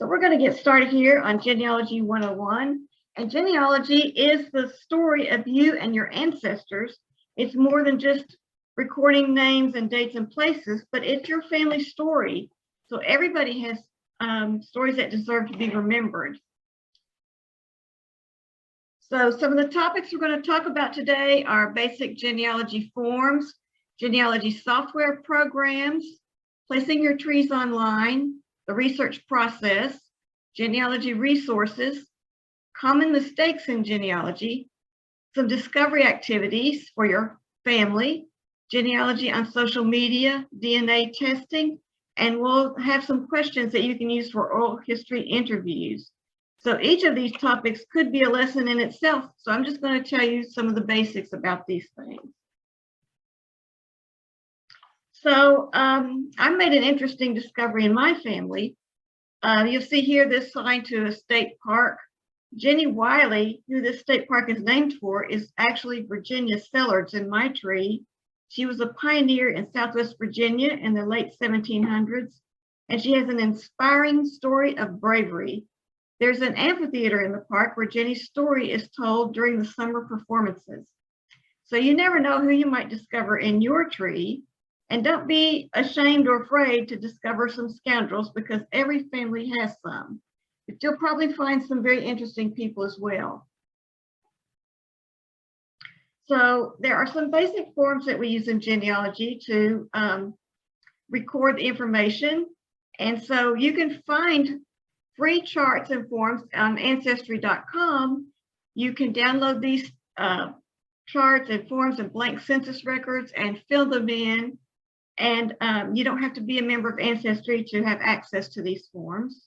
we're going to get started here on Genealogy 101. And genealogy is the story of you and your ancestors. It's more than just recording names and dates and places, but it's your family story. So everybody has stories that deserve to be remembered. So some of the topics we're going to talk about today are basic genealogy forms, genealogy software programs, placing your trees online, the research process, genealogy resources, common mistakes in genealogy, some discovery activities for your family, genealogy on social media, DNA testing, and we'll have some questions that you can use for oral history interviews. So each of these topics could be a lesson in itself. So I'm just going to tell you some of the basics about these things. So I made an interesting discovery in my family. You'll see here this sign to a state park. Jenny Wiley, who this state park is named for, is actually Virginia Sellards in my tree. She was a pioneer in Southwest Virginia in the late 1700s, and she has an inspiring story of bravery. There's an amphitheater in the park where Jenny's story is told during the summer performances. So you never know who you might discover in your tree. And don't be ashamed or afraid to discover some scoundrels, because every family has some. But you'll probably find some very interesting people as well. So there are some basic forms that we use in genealogy to record the information. And so you can find free charts and forms on Ancestry.com. You can download these charts and forms and blank census records and fill them in. And you don't have to be a member of Ancestry to have access to these forms.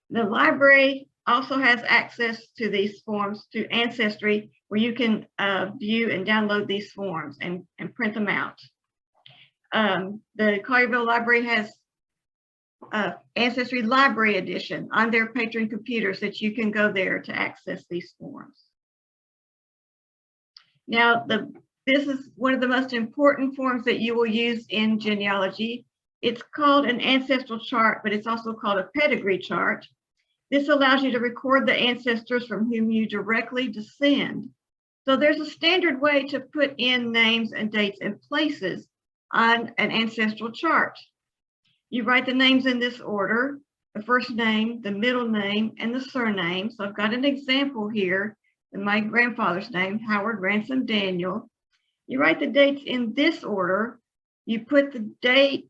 The library also has access to these forms to Ancestry, where you can view and download these forms and print them out. The Collierville Library has Ancestry Library Edition on their patron computers that you can go there to access these forms. Now, this is one of the most important forms that you will use in genealogy. It's called an ancestral chart, but it's also called a pedigree chart. This allows you to record the ancestors from whom you directly descend. So there's a standard way to put in names and dates and places on an ancestral chart. You write the names in this order: the first name, the middle name, and the surname. So I've got an example here. My grandfather's name, Howard Ransom Daniel. You write the dates in this order. You put the date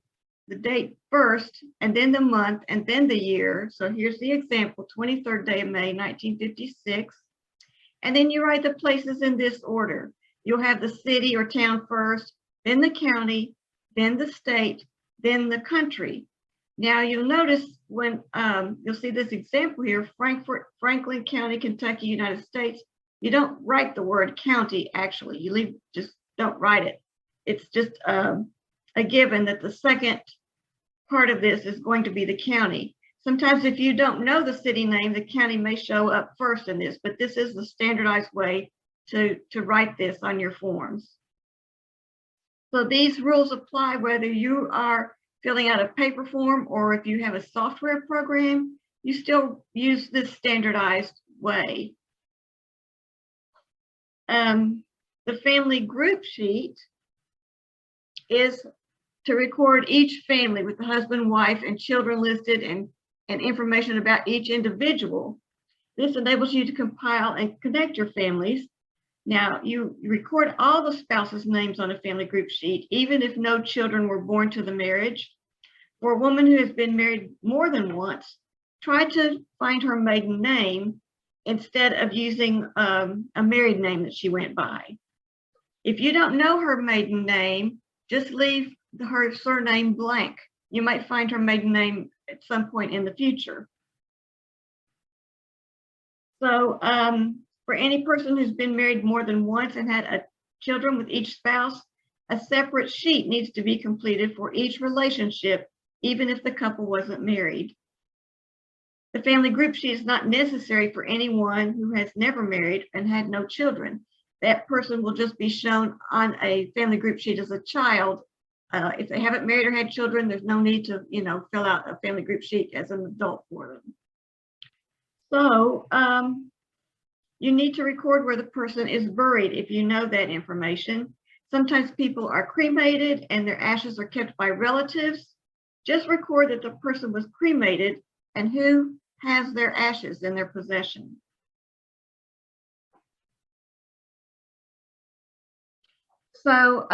first, and then the month, and then the year. So here's the example: 23rd day of May, 1956. And then you write the places in this order. You'll have the city or town first, then the county, then the state, then the country. Now you'll notice when you'll see this example here, Franklin County, Kentucky, United States. You don't write the word county, actually. You just don't write it. It's just a given that the second part of this is going to be the county. Sometimes if you don't know the city name, the county may show up first in this, but this is the standardized way to write this on your forms. So these rules apply whether you are filling out a paper form or if you have a software program, you still use this standardized way. The family group sheet is to record each family with the husband, wife, and children listed and information about each individual. This enables you to compile and connect your families. Now, you record all the spouses' names on a family group sheet, even if no children were born to the marriage. For a woman who has been married more than once, try to find her maiden name instead of using a married name that she went by. If you don't know her maiden name, just leave her surname blank. You might find her maiden name at some point in the future. So for any person who's been married more than once and had children with each spouse, a separate sheet needs to be completed for each relationship, even if the couple wasn't married. The family group sheet is not necessary for anyone who has never married and had no children. That person will just be shown on a family group sheet as a child If they haven't married or had children, there's no need to, fill out a family group sheet as an adult for them. So you need to record where the person is buried if you know that information. Sometimes people are cremated and their ashes are kept by relatives. Just record that the person was cremated and who has their ashes in their possession. So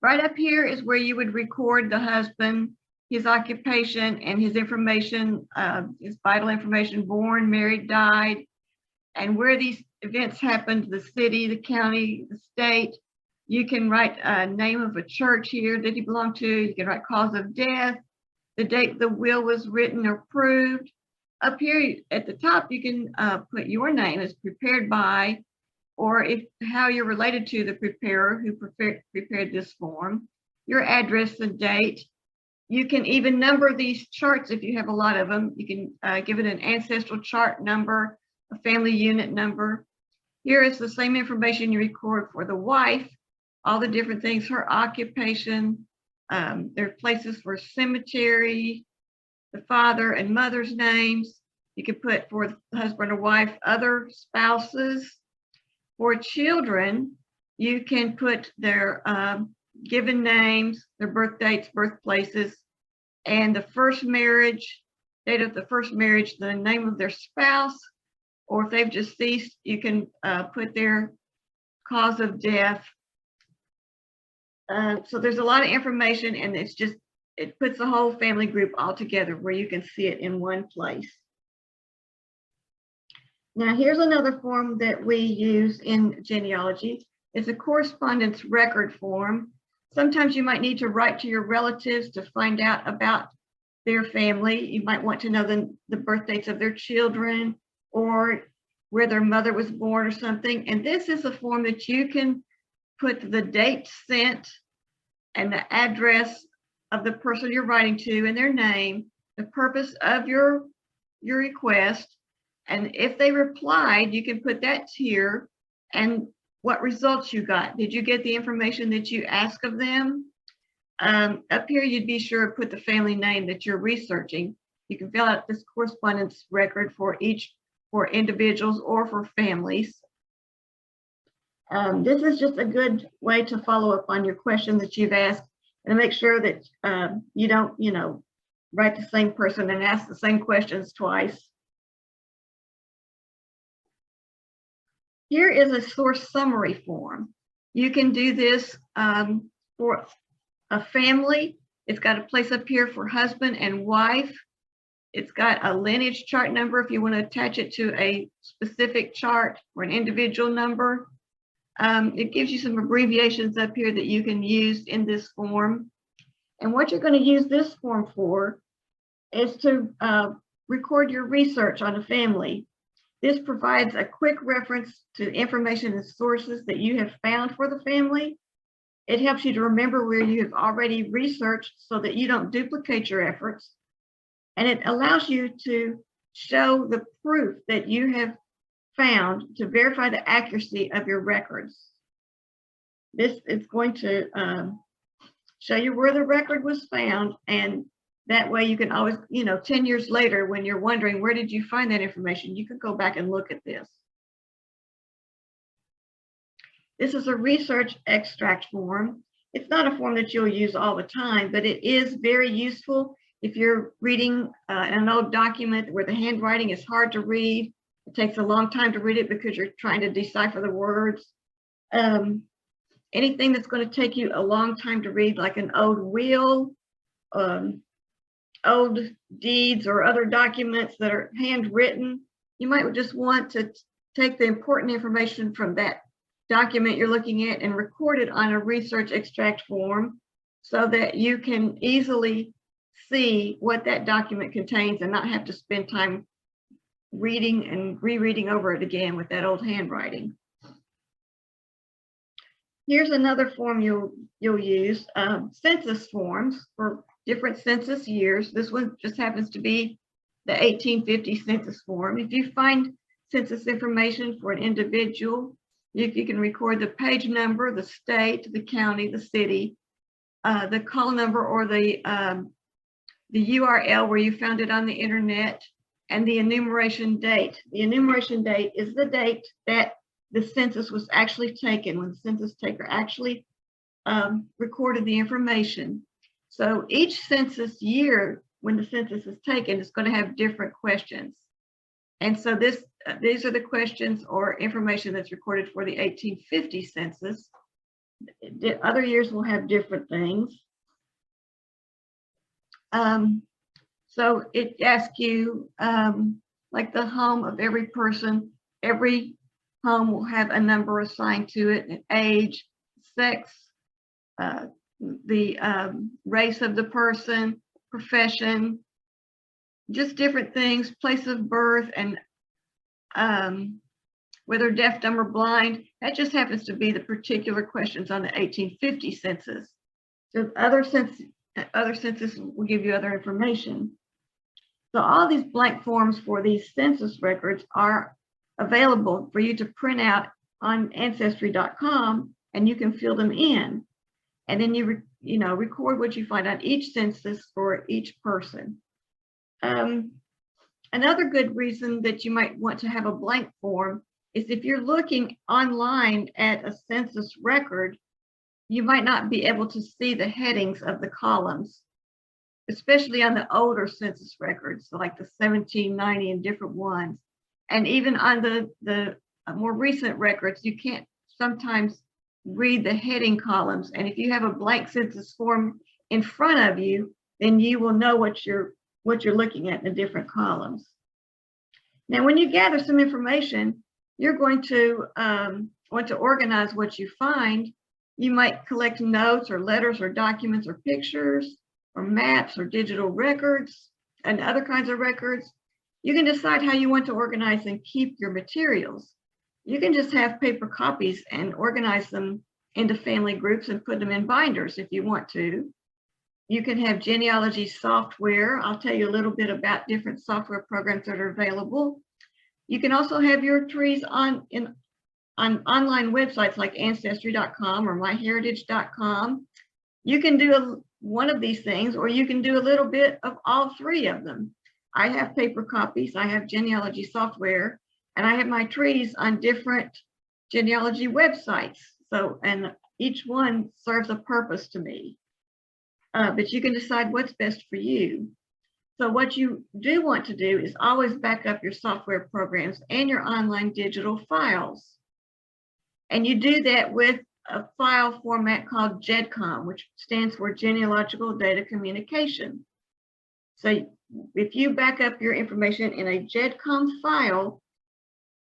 right up here is where you would record the husband, his occupation, and his information, his vital information: born, married, died, and where these events happened, the city, the county, the state. You can write a name of a church here that he belonged to. You can write cause of death, the date the will was written or approved. Up here at the top, you can put your name as prepared by, or how you're related to the preparer who prepared this form, your address and date. You can even number these charts if you have a lot of them. You can give it an ancestral chart number, a family unit number. Here is the same information you record for the wife, all the different things, her occupation, their places for cemetery, the father and mother's names. You can put for the husband or wife, other spouses. For children, you can put their given names, their birth dates, birthplaces, and the first marriage, date of the first marriage, the name of their spouse, or if they've deceased, you can put their cause of death. So there's a lot of information, and it puts the whole family group all together where you can see it in one place. Now here's another form that we use in genealogy. It's a correspondence record form. Sometimes you might need to write to your relatives to find out about their family. You might want to know the birth dates of their children or where their mother was born or something. And this is a form that you can put the date sent and the address of the person you're writing to and their name, the purpose of your request. And if they replied, you can put that here and what results you got. Did you get the information that you asked of them? Up here, you'd be sure to put the family name that you're researching. You can fill out this correspondence record for individuals or for families. This is just a good way to follow up on your question that you've asked and make sure that you don't, write the same person and ask the same questions twice. Here is a source summary form. You can do this for a family. It's got a place up here for husband and wife. It's got a lineage chart number if you want to attach it to a specific chart or an individual number. It gives you some abbreviations up here that you can use in this form. And what you're going to use this form for is to record your research on a family. This provides a quick reference to information and sources that you have found for the family. It helps you to remember where you have already researched so that you don't duplicate your efforts. And it allows you to show the proof that you have found to verify the accuracy of your records. This is going to show you where the record was found, and that way you can always, 10 years later, when you're wondering where did you find that information, you can go back and look at this. This is a research extract form. It's not a form that you'll use all the time, but it is very useful if you're reading an old document where the handwriting is hard to read. It takes a long time to read it because you're trying to decipher the words. Anything that's going to take you a long time to read, like an old will, old deeds, or other documents that are handwritten, you might just want to take the important information from that document you're looking at and record it on a research extract form so that you can easily see what that document contains and not have to spend time reading and rereading over it again with that old handwriting. Here's another form you'll use, census forms for different census years. This one just happens to be the 1850 census form. If you find census information for an individual, You can record the page number, the state, the county, the city, the call number, or the URL where you found it on the internet, and the enumeration date. The enumeration date is the date that the census was actually taken, when the census taker actually recorded the information. So each census year, when the census is taken, is going to have different questions. And so these are the questions or information that's recorded for the 1850 census. The other years will have different things. So it asks you, like the home of every person, every home will have a number assigned to it, an age, sex, the race of the person, profession, just different things, place of birth, and whether deaf, dumb, or blind. That just happens to be the particular questions on the 1850 census. So other census will give you other information. So all these blank forms for these census records are available for you to print out on Ancestry.com, and you can fill them in. And then you record what you find on each census for each person. Another good reason that you might want to have a blank form is if you're looking online at a census record, you might not be able to see the headings of the columns, especially on the older census records, so like the 1790 and different ones. And even on the more recent records, you can't sometimes read the heading columns. And if you have a blank census form in front of you, then you will know what you're looking at in the different columns. Now, when you gather some information, you're going to want to organize what you find. You might collect notes or letters or documents or pictures or maps or digital records and other kinds of records. You can decide how you want to organize and keep your materials. You can just have paper copies and organize them into family groups and put them in binders if you want to. You can have genealogy software. I'll tell you a little bit about different software programs that are available. You can also have your trees on online websites like Ancestry.com or MyHeritage.com. You can do one of these things, or you can do a little bit of all three of them. I have paper copies, I have genealogy software, and I have my trees on different genealogy websites. So, and each one serves a purpose to me. But you can decide what's best for you. So what you do want to do is always back up your software programs and your online digital files. And you do that with a file format called GEDCOM, which stands for Genealogical Data Communication. So if you back up your information in a GEDCOM file,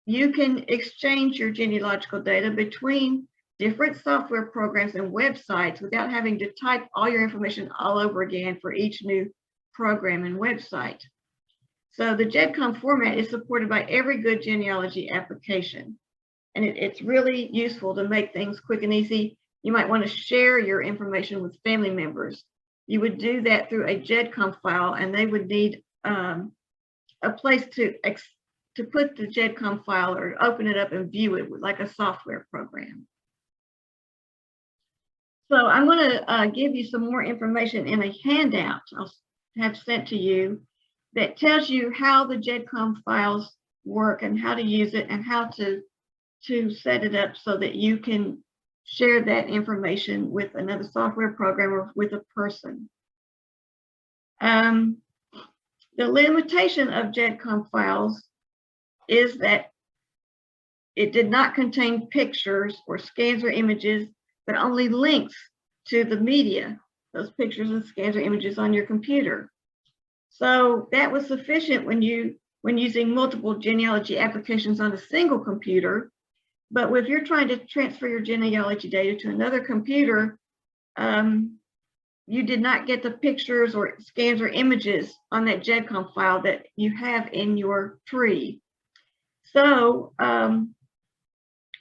you can exchange your genealogical data between different software programs and websites without having to type all your information all over again for each new program and website. So the GEDCOM format is supported by every good genealogy application. And it's really useful to make things quick and easy. You might want to share your information with family members. You would do that through a GEDCOM file, and they would need a place to put the GEDCOM file or open it up and view it with like a software program. So I'm going to give you some more information in a handout I'll have sent to you that tells you how the GEDCOM files work and how to use it and how to set it up so that you can share that information with another software program or with a person. The limitation of GEDCOM files is that it did not contain pictures or scans or images, but only links to the media, those pictures and scans or images on your computer. So that was sufficient when using multiple genealogy applications on a single computer. But if you're trying to transfer your genealogy data to another computer, you did not get the pictures or scans or images on that GEDCOM file that you have in your tree. So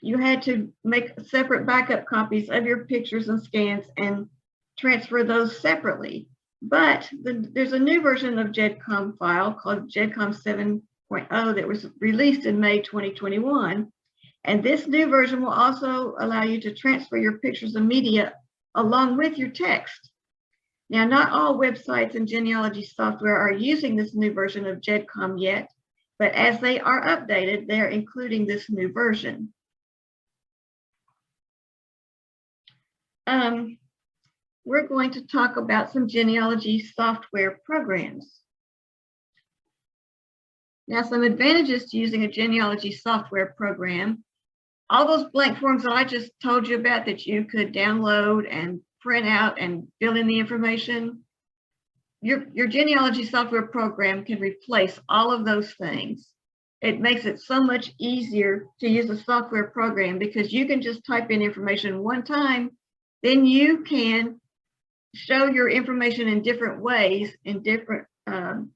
you had to make separate backup copies of your pictures and scans and transfer those separately. But there's a new version of GEDCOM file called GEDCOM 7.0 that was released in May 2021. And this new version will also allow you to transfer your pictures and media along with your text. Now, not all websites and genealogy software are using this new version of GEDCOM yet, but as they are updated, they're including this new version. We're going to talk about some genealogy software programs. Now, some advantages to using a genealogy software program. All those blank forms that I just told you about that you could download and print out and fill in the information, your genealogy software program can replace all of those things. It makes it so much easier to use a software program because you can just type in information one time, then you can show your information in different ways, in different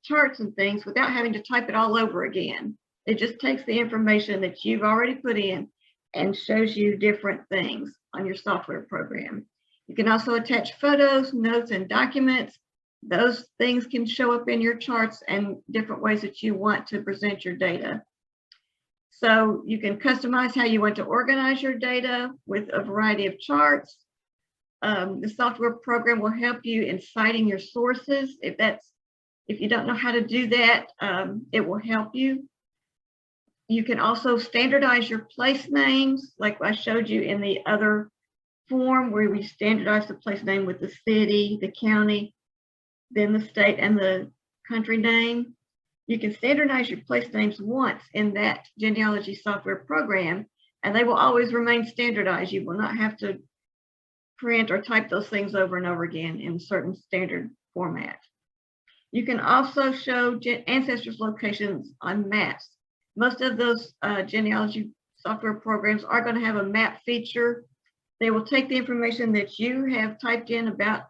charts and things without having to type it all over again. It just takes the information that you've already put in and shows you different things on your software program. You can also attach photos, notes, and documents. Those things can show up in your charts and different ways that you want to present your data. So you can customize how you want to organize your data with a variety of charts. The software program will help you in citing your sources. If you don't know how to do that, it will help you. You can also standardize your place names, like I showed you in the other form where we standardize the place name with the city, the county, then the state and the country name. You can standardize your place names once in that genealogy software program, and they will always remain standardized. You will not have to print or type those things over and over again in a certain standard format. You can also show ancestors' locations on maps. Most of those genealogy software programs are going to have a map feature. They will take the information that you have typed in about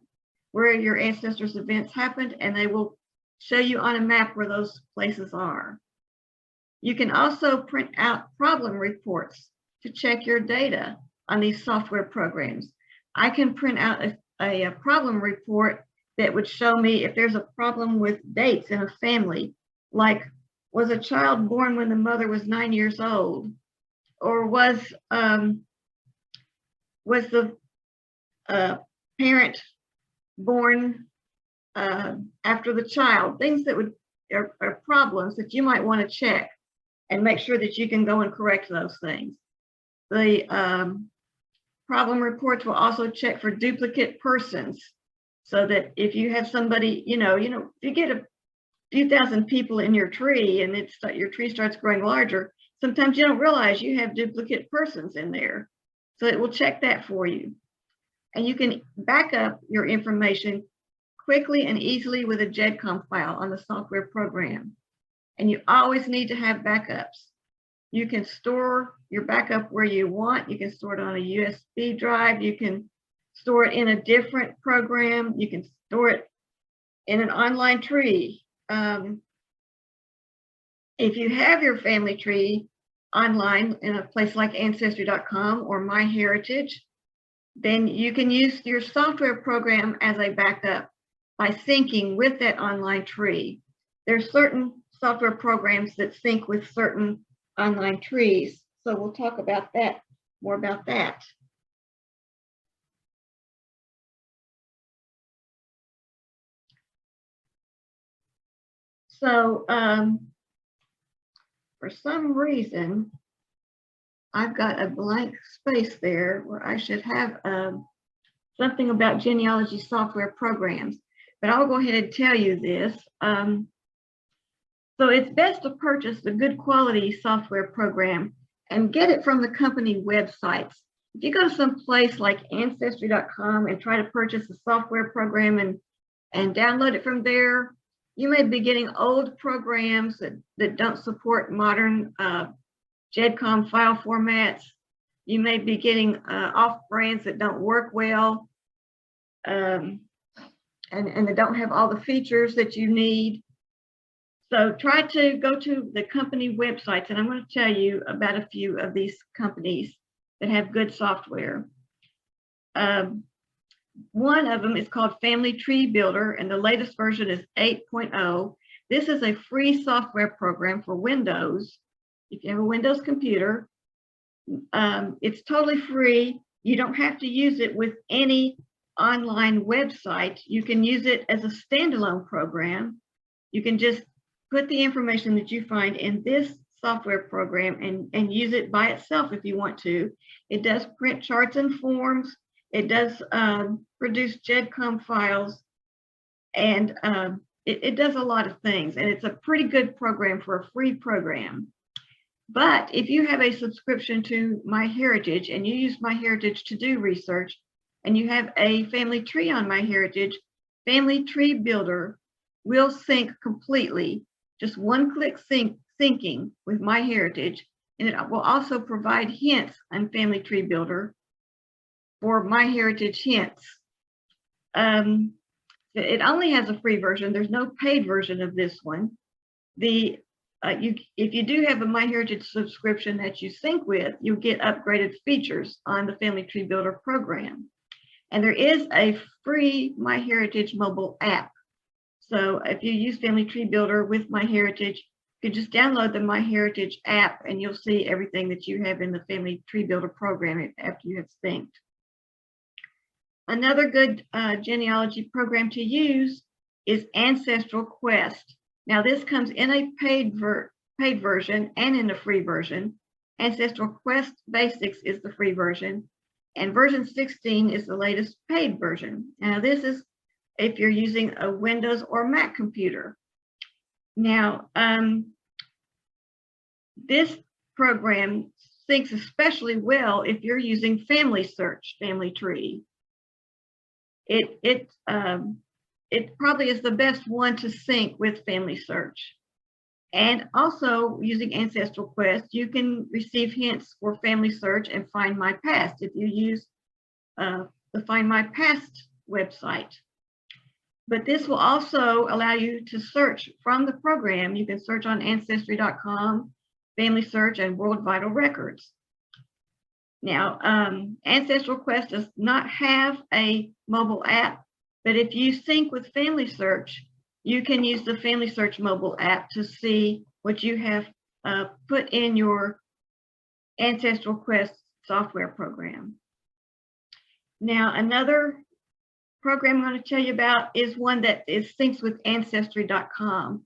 where your ancestors' events happened, and they will show you on a map where those places are. You can also print out problem reports to check your data on these software programs. I can print out a problem report that would show me if there's a problem with dates in a family, like was a child born when the mother was 9 years old, or was the parent born after the child, things that are problems that you might want to check and make sure that you can go and correct those things. The problem reports will also check for duplicate persons, so that if you have somebody, if you get a few thousand people in your tree and your tree starts growing larger, sometimes you don't realize you have duplicate persons in there. So it will check that for you. And you can back up your information quickly and easily with a GEDCOM file on the software program. And you always need to have backups. You can store your backup where you want. You can store it on a USB drive. You can store it in a different program. You can store it in an online tree. If you have your family tree online in a place like Ancestry.com or MyHeritage, then you can use your software program as a backup by syncing with that online tree. There's certain software programs that sync with certain online trees. So we'll talk about that, more about that. So for some reason, I've got a blank space there where I should have something about genealogy software programs, but I'll go ahead and tell you this. So it's best to purchase a good quality software program and get it from the company websites. If you go to some place like Ancestry.com and try to purchase a software program and download it from there, you may be getting old programs that don't support modern GEDCOM file formats. You may be getting off brands that don't work well and they don't have all the features that you need. So try to go to the company websites, and I'm going to tell you about a few of these companies that have good software. One of them is called Family Tree Builder, and the latest version is 8.0. This is a free software program for Windows. If you have a Windows computer, It's totally free. You don't have to use it with any online website. You can use it as a standalone program. You can just put the information that you find in this software program and use it by itself if you want to. It does print charts and forms. It does produce GEDCOM files, and it does a lot of things, and it's a pretty good program for a free program. But if you have a subscription to MyHeritage and you use MyHeritage to do research, and you have a family tree on MyHeritage, Family Tree Builder will sync completely, just one-click syncing with MyHeritage, and it will also provide hints on Family Tree Builder for MyHeritage hints. It only has a free version. There's no paid version of this one. If you do have a MyHeritage subscription that you sync with, you'll get upgraded features on the Family Tree Builder program. And there is a free MyHeritage mobile app. So if you use Family Tree Builder with MyHeritage, you can just download the MyHeritage app and you'll see everything that you have in the Family Tree Builder program after you have synced. Another good genealogy program to use is Ancestral Quest. Now this comes in a paid version and in a free version. Ancestral Quest Basics is the free version, and version 16 is the latest paid version. Now this is if you're using a Windows or Mac computer. Now this program syncs especially well if you're using Family Search, Family Tree. It probably is the best one to sync with Family Search. And also using Ancestral Quest, you can receive hints for Family Search and Find My Past if you use the Find My Past website. But this will also allow you to search from the program. You can search on Ancestry.com, Family Search, and World Vital Records. Now, Ancestral Quest does not have a mobile app, but if you sync with Family Search, you can use the Family Search mobile app to see what you have put in your Ancestral Quest software program. Now, another program I'm going to tell you about is one that is syncs with Ancestry.com.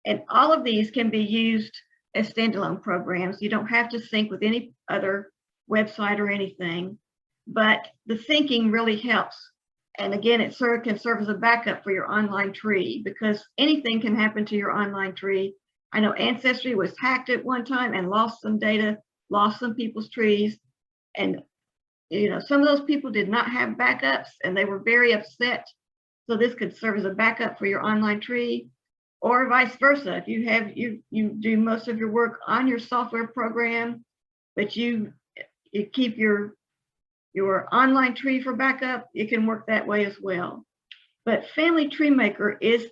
And all of these can be used as standalone programs. You don't have to sync with any other website or anything, but the syncing really helps. And again, it can serve as a backup for your online tree, because anything can happen to your online tree. I know Ancestry was hacked at one time and lost some data, lost some people's trees. And some of those people did not have backups and they were very upset. So this could serve as a backup for your online tree, or vice versa. If you do most of your work on your software program, but you keep your online tree for backup, it can work that way as well. But Family Tree Maker is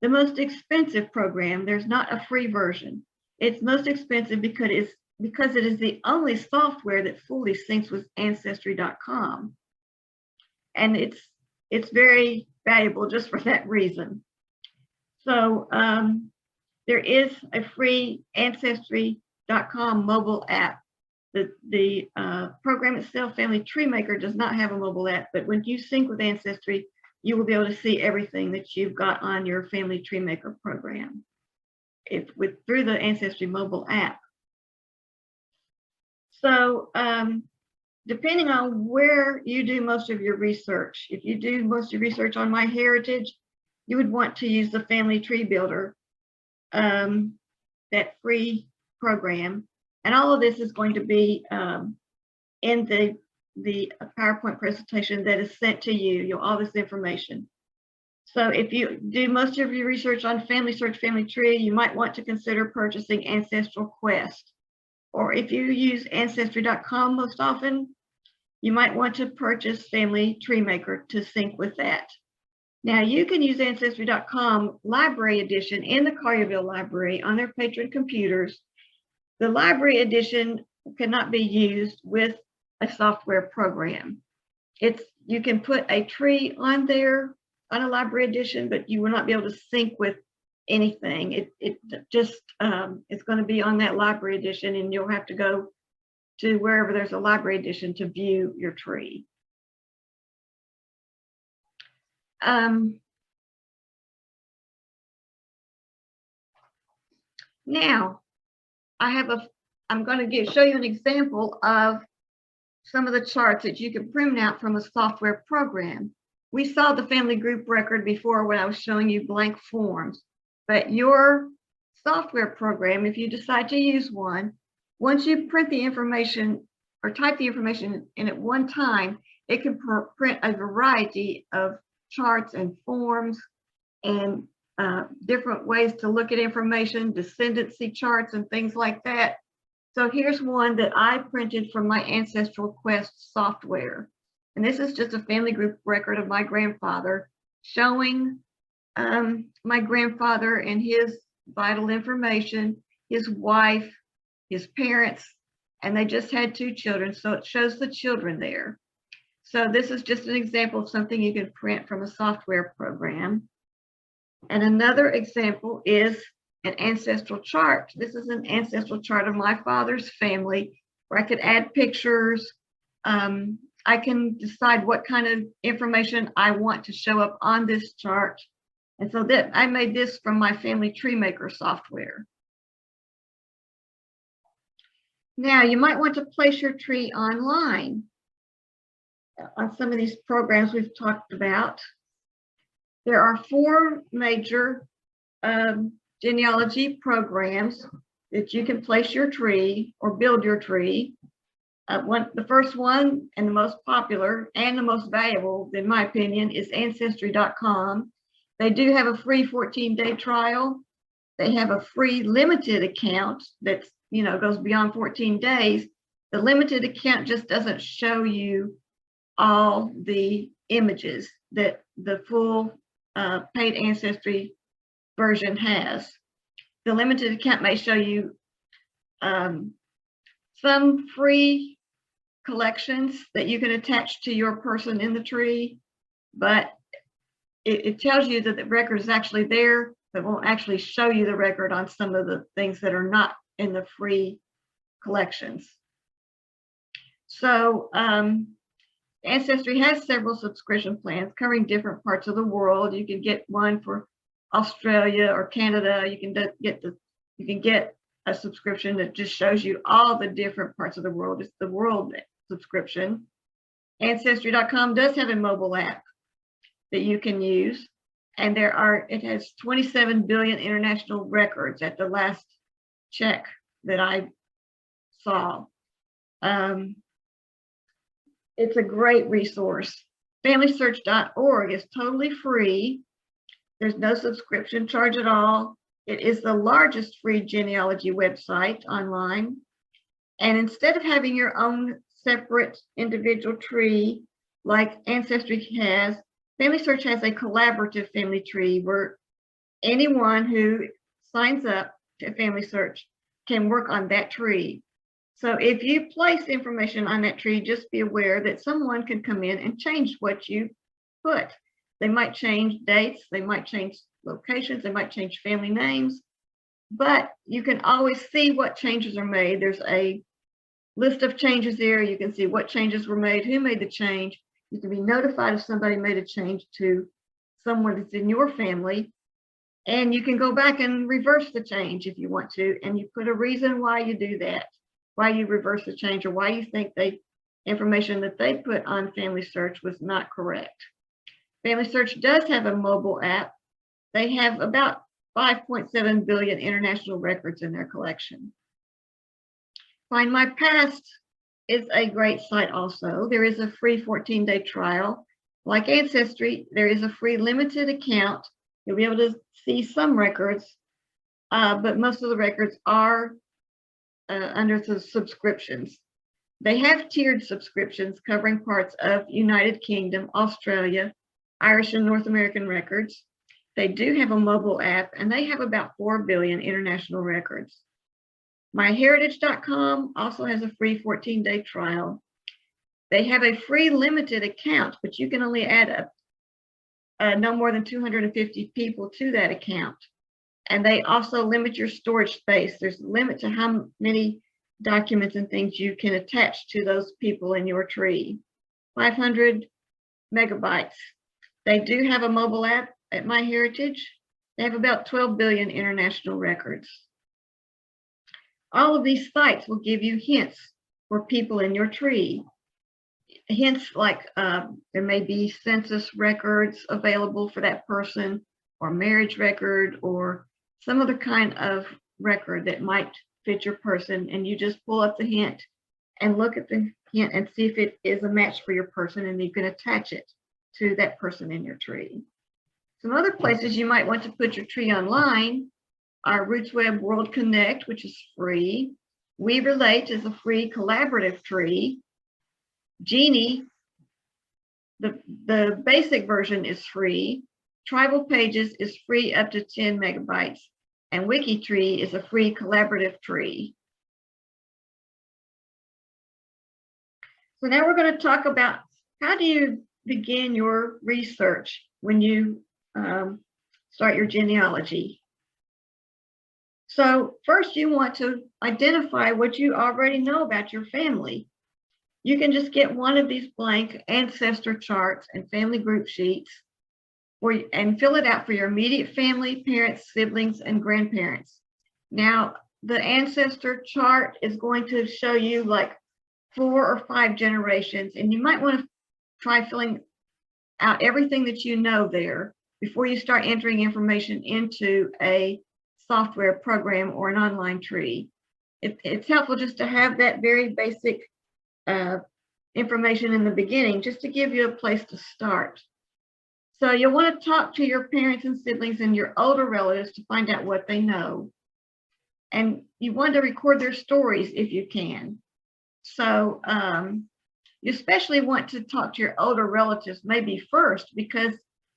the most expensive program. There's not a free version. It's most expensive because it is the only software that fully syncs with Ancestry.com. And it's very valuable just for that reason. So there is a free Ancestry.com mobile app. The program itself, Family Tree Maker, does not have a mobile app, but when you sync with Ancestry, you will be able to see everything that you've got on your Family Tree Maker program through the Ancestry mobile app. So depending on where you do most of your research, if you do most of your research on MyHeritage, you would want to use the Family Tree Builder, that free program. And all of this is going to be in the PowerPoint presentation that is sent to you, all this information. So if you do most of your research on Family Search, Family Tree, you might want to consider purchasing Ancestral Quest. Or if you use Ancestry.com most often, you might want to purchase Family Tree Maker to sync with that. Now you can use Ancestry.com Library Edition in the Collierville Library on their patron computers. The Library Edition cannot be used with a software program. You can put a tree on there on a Library Edition, but you will not be able to sync with anything. It's going to be on that Library Edition, and you'll have to go to wherever there's a library edition to view your tree. Now, I'm going to show you an example of some of the charts that you can print out from a software program. We saw the family group record before when I was showing you blank forms, but your software program, if you decide to use one, once you print the information or type the information in at one time, it can print a variety of charts and forms and different ways to look at information, descendancy charts and things like that. So here's one that I printed from my Ancestral Quest software. And this is just a family group record of my grandfather showing my grandfather and his vital information, his wife, his parents, and they just had 2 children. So it shows the children there. So this is just an example of something you can print from a software program. And another example is an ancestral chart. This is an ancestral chart of my father's family where I could add pictures. I can decide what kind of information I want to show up on this chart. And so that I made this from my Family Tree Maker software. Now you might want to place your tree online on some of these programs we've talked about. There are 4 major genealogy programs that you can place your tree or build your tree. The first one and the most popular and the most valuable, in my opinion, is Ancestry.com. They do have a free 14-day trial. They have a free limited account that's, goes beyond 14 days. The limited account just doesn't show you all the images that the full paid Ancestry version has. The limited account may show you some free collections that you can attach to your person in the tree, but it tells you that the record is actually there, but won't actually show you the record on some of the things that are not in the free collections. So Ancestry has several subscription plans covering different parts of the world. You can get one for Australia or Canada. You can get a subscription that just shows you all the different parts of the world. It's the world subscription. Ancestry.com does have a mobile app that you can use, and it has 27 billion international records at the last check that I saw. It's a great resource. FamilySearch.org is totally free. There's no subscription charge at all. It is the largest free genealogy website online. And instead of having your own separate individual tree like Ancestry has, FamilySearch has a collaborative family tree where anyone who signs up to FamilySearch can work on that tree. So if you place information on that tree, just be aware that someone can come in and change what you put. They might change dates, they might change locations, they might change family names, but you can always see what changes are made. There's a list of changes there. You can see what changes were made, who made the change. You can be notified if somebody made a change to someone that's in your family, and you can go back and reverse the change if you want to, and you put a reason why you do that, why you reverse the change, or why you think information that they put on FamilySearch was not correct. FamilySearch does have a mobile app. They have about 5.7 billion international records in their collection. Find My Past is a great site also. There is a free 14-day trial. Like Ancestry, there is a free limited account. You'll be able to see some records, but most of the records are under the subscriptions. They have tiered subscriptions covering parts of United Kingdom, Australia, Irish and North American records. They do have a mobile app, and they have about 4 billion international records. MyHeritage.com also has a free 14-day trial. They have a free limited account, but you can only add no more than 250 people to that account. And they also limit your storage space. There's a limit to how many documents and things you can attach to those people in your tree. 500 megabytes. They do have a mobile app at MyHeritage. They have about 12 billion international records. All of these sites will give you hints for people in your tree. Hints like there may be census records available for that person, or marriage record, or some other kind of record that might fit your person, and you just pull up the hint and look at the hint and see if it is a match for your person, and you can attach it to that person in your tree. Some other places you might want to put your tree online are RootsWeb World Connect, which is free. We Relate is a free collaborative tree. Genie, the basic version is free. Tribal Pages is free up to 10 megabytes. And WikiTree is a free collaborative tree. So now we're going to talk about how do you begin your research when you start your genealogy. So first you want to identify what you already know about your family. You can just get one of these blank ancestor charts and family group sheets and fill it out for your immediate family, parents, siblings, and grandparents. Now, the ancestor chart is going to show you like 4 or 5 generations, and you might want to try filling out everything that you know there before you start entering information into a software program or an online tree. It's helpful just to have that very basic information in the beginning, just to give you a place to start. So you'll want to talk to your parents and siblings and your older relatives to find out what they know. And you want to record their stories if you can. So you especially want to talk to your older relatives maybe first, because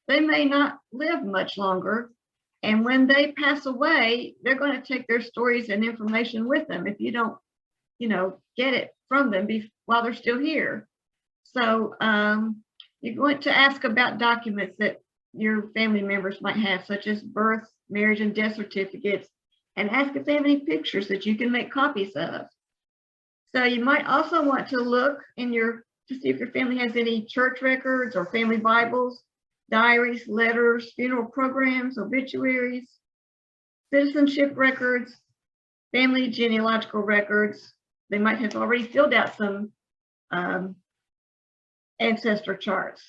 they may not live much longer. And when they pass away, they're going to take their stories and information with them if you don't, get it from them while they're still here. So you're going to ask about documents that your family members might have, such as birth, marriage, and death certificates, and ask if they have any pictures that you can make copies of. So you might also want to look to see if your family has any church records or family Bibles, diaries, letters, funeral programs, obituaries, citizenship records, family genealogical records. They might have already filled out some ancestor charts.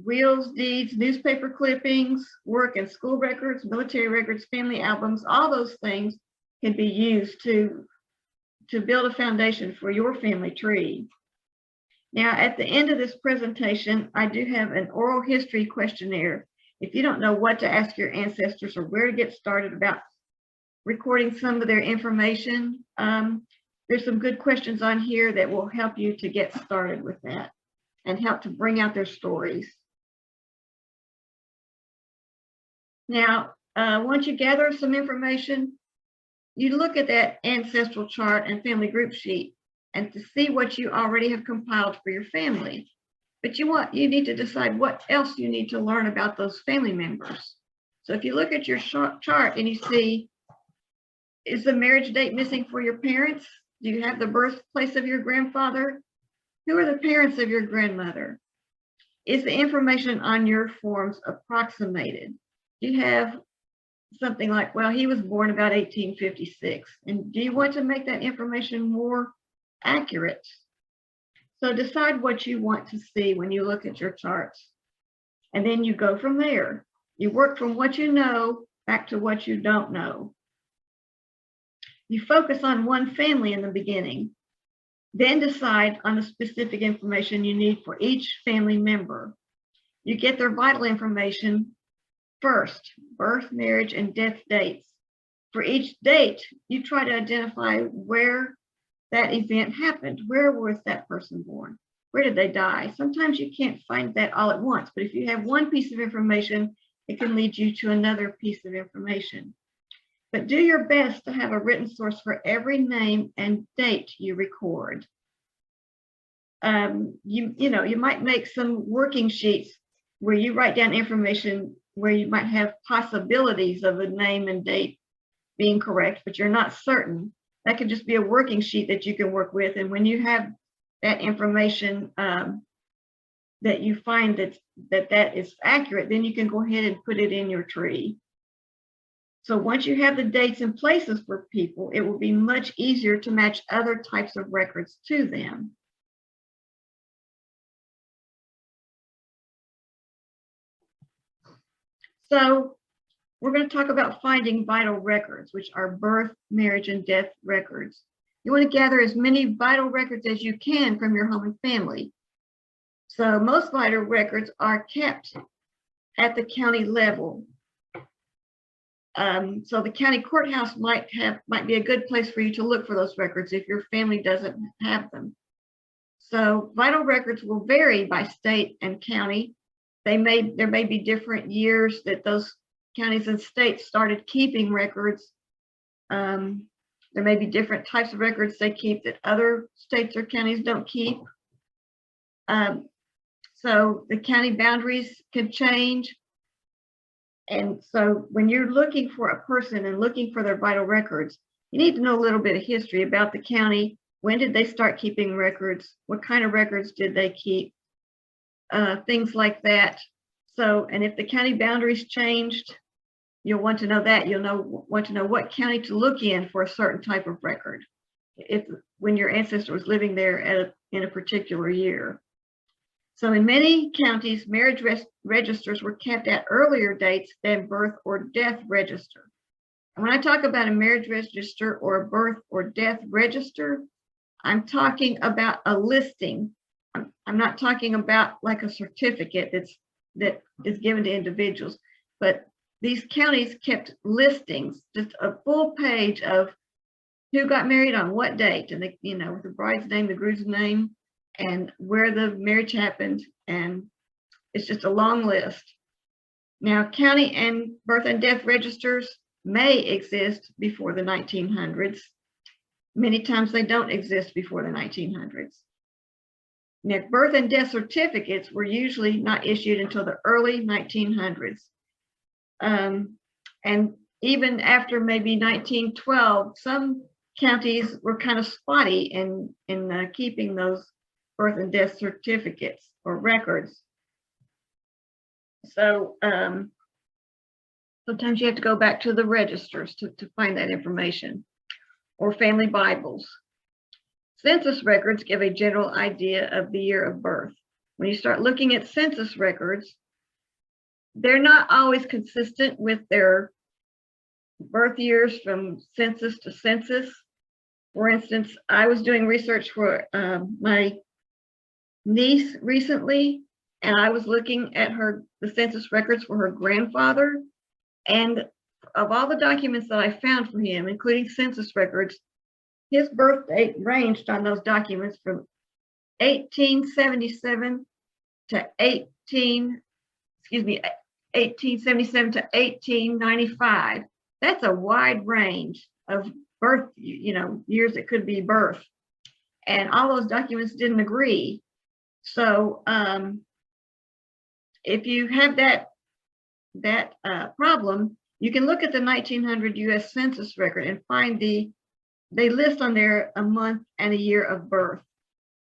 Wills, deeds, newspaper clippings, work and school records, military records, family albums, all those things can be used to build a foundation for your family tree. Now, at the end of this presentation, I do have an oral history questionnaire. If you don't know what to ask your ancestors or where to get started about recording some of their information, there's some good questions on here that will help you to get started with that and help to bring out their stories. Now, once you gather some information, you look at that ancestral chart and family group sheet and to see what you already have compiled for your family. But you need to decide what else you need to learn about those family members. So if you look at your chart and you see, is the marriage date missing for your parents? Do you have the birthplace of your grandfather? Who are the parents of your grandmother? Is the information on your forms approximated? Do you have something like, well, he was born about 1856, and do you want to make that information more accurate? So decide what you want to see when you look at your charts, and then you go from there. You work from what you know back to what you don't know. You focus on one family in the beginning, then decide on the specific information you need for each family member. You get their vital information first, birth, marriage, and death dates. For each date, you try to identify where that event happened. Where was that person born? Where did they die? Sometimes you can't find that all at once, but if you have one piece of information, it can lead you to another piece of information. But do your best to have a written source for every name and date you record. You might make some working sheets where you write down information where you might have possibilities of a name and date being correct, but you're not certain. that could just be a working sheet that you can work with. And when you have that information that you find that is accurate, then you can go ahead and put it in your tree. So once you have the dates and places for people, it will be much easier to match other types of records to them. So we're going to talk about finding vital records, which are birth, marriage, and death records. You want to gather as many vital records as you can from your home and family. So most vital records are kept at the county level. So the county courthouse might be a good place for you to look for those records if your family doesn't have them. So vital records will vary by state and county. There may be different years that those counties and states started keeping records. There may be different types of records they keep that other states or counties don't keep. So the county boundaries could change. And so when you're looking for a person and looking for their vital records, you need to know a little bit of history about the county. When did they start keeping records? What kind of records did they keep? Things like that. So, and if the county boundaries changed, you'll want to know that. You'll want to know what county to look in for a certain type of record, when your ancestor was living there in a particular year. So in many counties, marriage registers were kept at earlier dates than birth or death register. And when I talk about a marriage register or a birth or death register, I'm talking about a listing. I'm not talking about like a certificate that is given to individuals, but these counties kept listings, just a full page of who got married on what date, and with the bride's name, the groom's name, and where the marriage happened, and it's just a long list. Now, county and birth and death registers may exist before the 1900s. Many times they don't exist before the 1900s. Now, birth and death certificates were usually not issued until the early 1900s. And even after maybe 1912, some counties were kind of spotty in keeping those birth and death certificates or records. So sometimes you have to go back to the registers to find that information, or family Bibles. Census records give a general idea of the year of birth. When you start looking at census records, they're not always consistent with their birth years from census to census. For instance, I was doing research for my niece recently, and I was looking at the census records for her grandfather. And of all the documents that I found for him, including census records, his birth date ranged on those documents from 1877 to 1877 to 1895. That's a wide range of birth, years it could be birth. And all those documents didn't agree. So if you have that problem, you can look at the 1900 US Census record and find they list on there a month and a year of birth.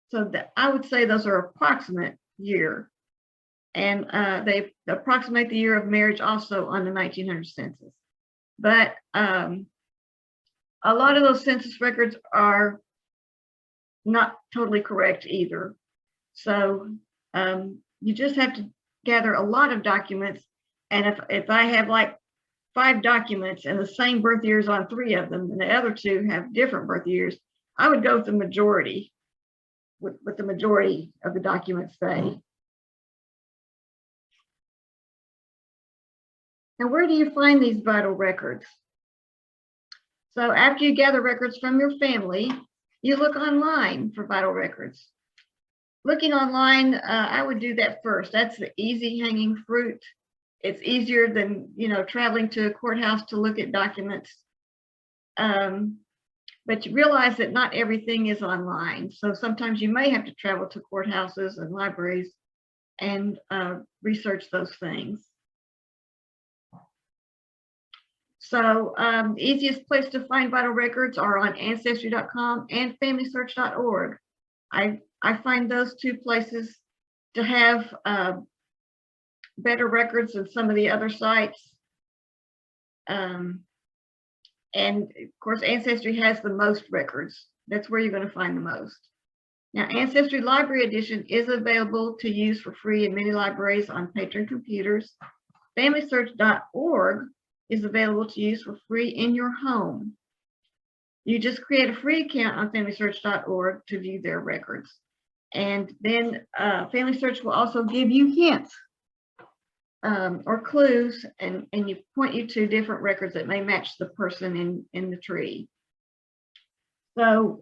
So I would say those are approximate year. And they approximate the year of marriage also on the 1900 census. But a lot of those census records are not totally correct either. So you just have to gather a lot of documents. And if I have like 5 documents and the same birth years on 3 of them, and the other 2 have different birth years, I would go with the majority, what the majority of the documents say. Now, where do you find these vital records? So after you gather records from your family, you look online for vital records. Looking online, I would do that first. That's the easy hanging fruit. It's easier than, traveling to a courthouse to look at documents. But you realize that not everything is online. So sometimes you may have to travel to courthouses and libraries and research those things. So the easiest place to find vital records are on Ancestry.com and FamilySearch.org. I find those two places to have better records than some of the other sites. And of course, Ancestry has the most records. That's where you're going to find the most. Now, Ancestry Library Edition is available to use for free in many libraries on patron computers. FamilySearch.org is available to use for free in your home. You just create a free account on FamilySearch.org to view their records. And then FamilySearch will also give you hints or clues and you point you to different records that may match the person in the tree. So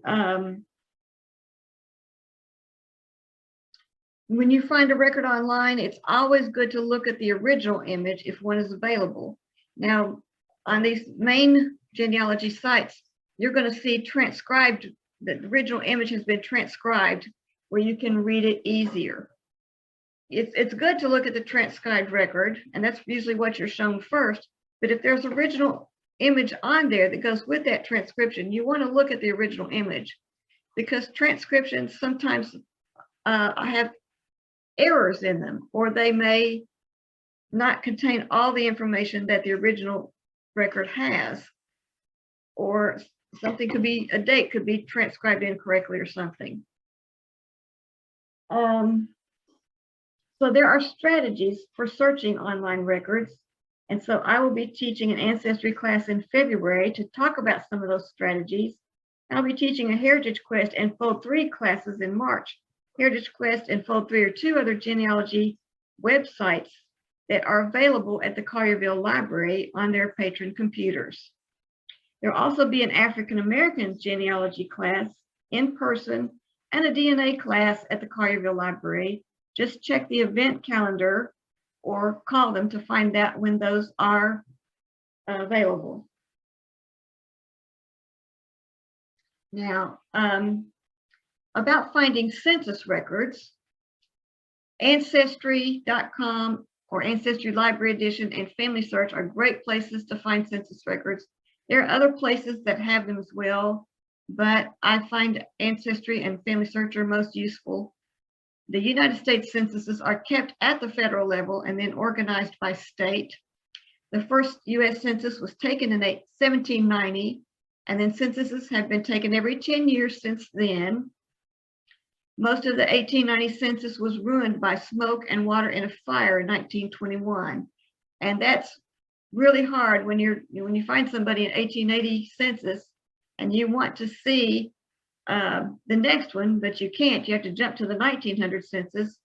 when you find a record online, it's always good to look at the original image if one is available. Now, on these main genealogy sites, you're going to see transcribed, the original image has been transcribed where you can read it easier. It's good to look at the transcribed record, and that's usually what you're shown first. But if there's original image on there that goes with that transcription, you want to look at the original image, because transcriptions sometimes have errors in them, or they may not contain all the information that the original record has, or something could be, a date could be transcribed incorrectly or something. So there are strategies for searching online records. And so I will be teaching an Ancestry class in February to talk about some of those strategies. I'll be teaching a Heritage Quest and Fold 3 classes in March. Heritage Quest and Fold 3 are two other genealogy websites that are available at the Collierville Library on their patron computers. There'll also be an African American genealogy class in person and a DNA class at the Collierville Library. Just check the event calendar or call them to find out when those are available. Now, about finding census records, Ancestry.com or Ancestry Library Edition and FamilySearch are great places to find census records. There are other places that have them as well, but I find Ancestry and FamilySearch are most useful. The United States censuses are kept at the federal level and then organized by state. The first US Census was taken in 1790, and then censuses have been taken every 10 years since then. Most of the 1890 census was ruined by smoke and water in a fire in 1921. And that's really hard when you find somebody in 1880 census and you want to see the next one, but you can't. You have to jump to the 1900 census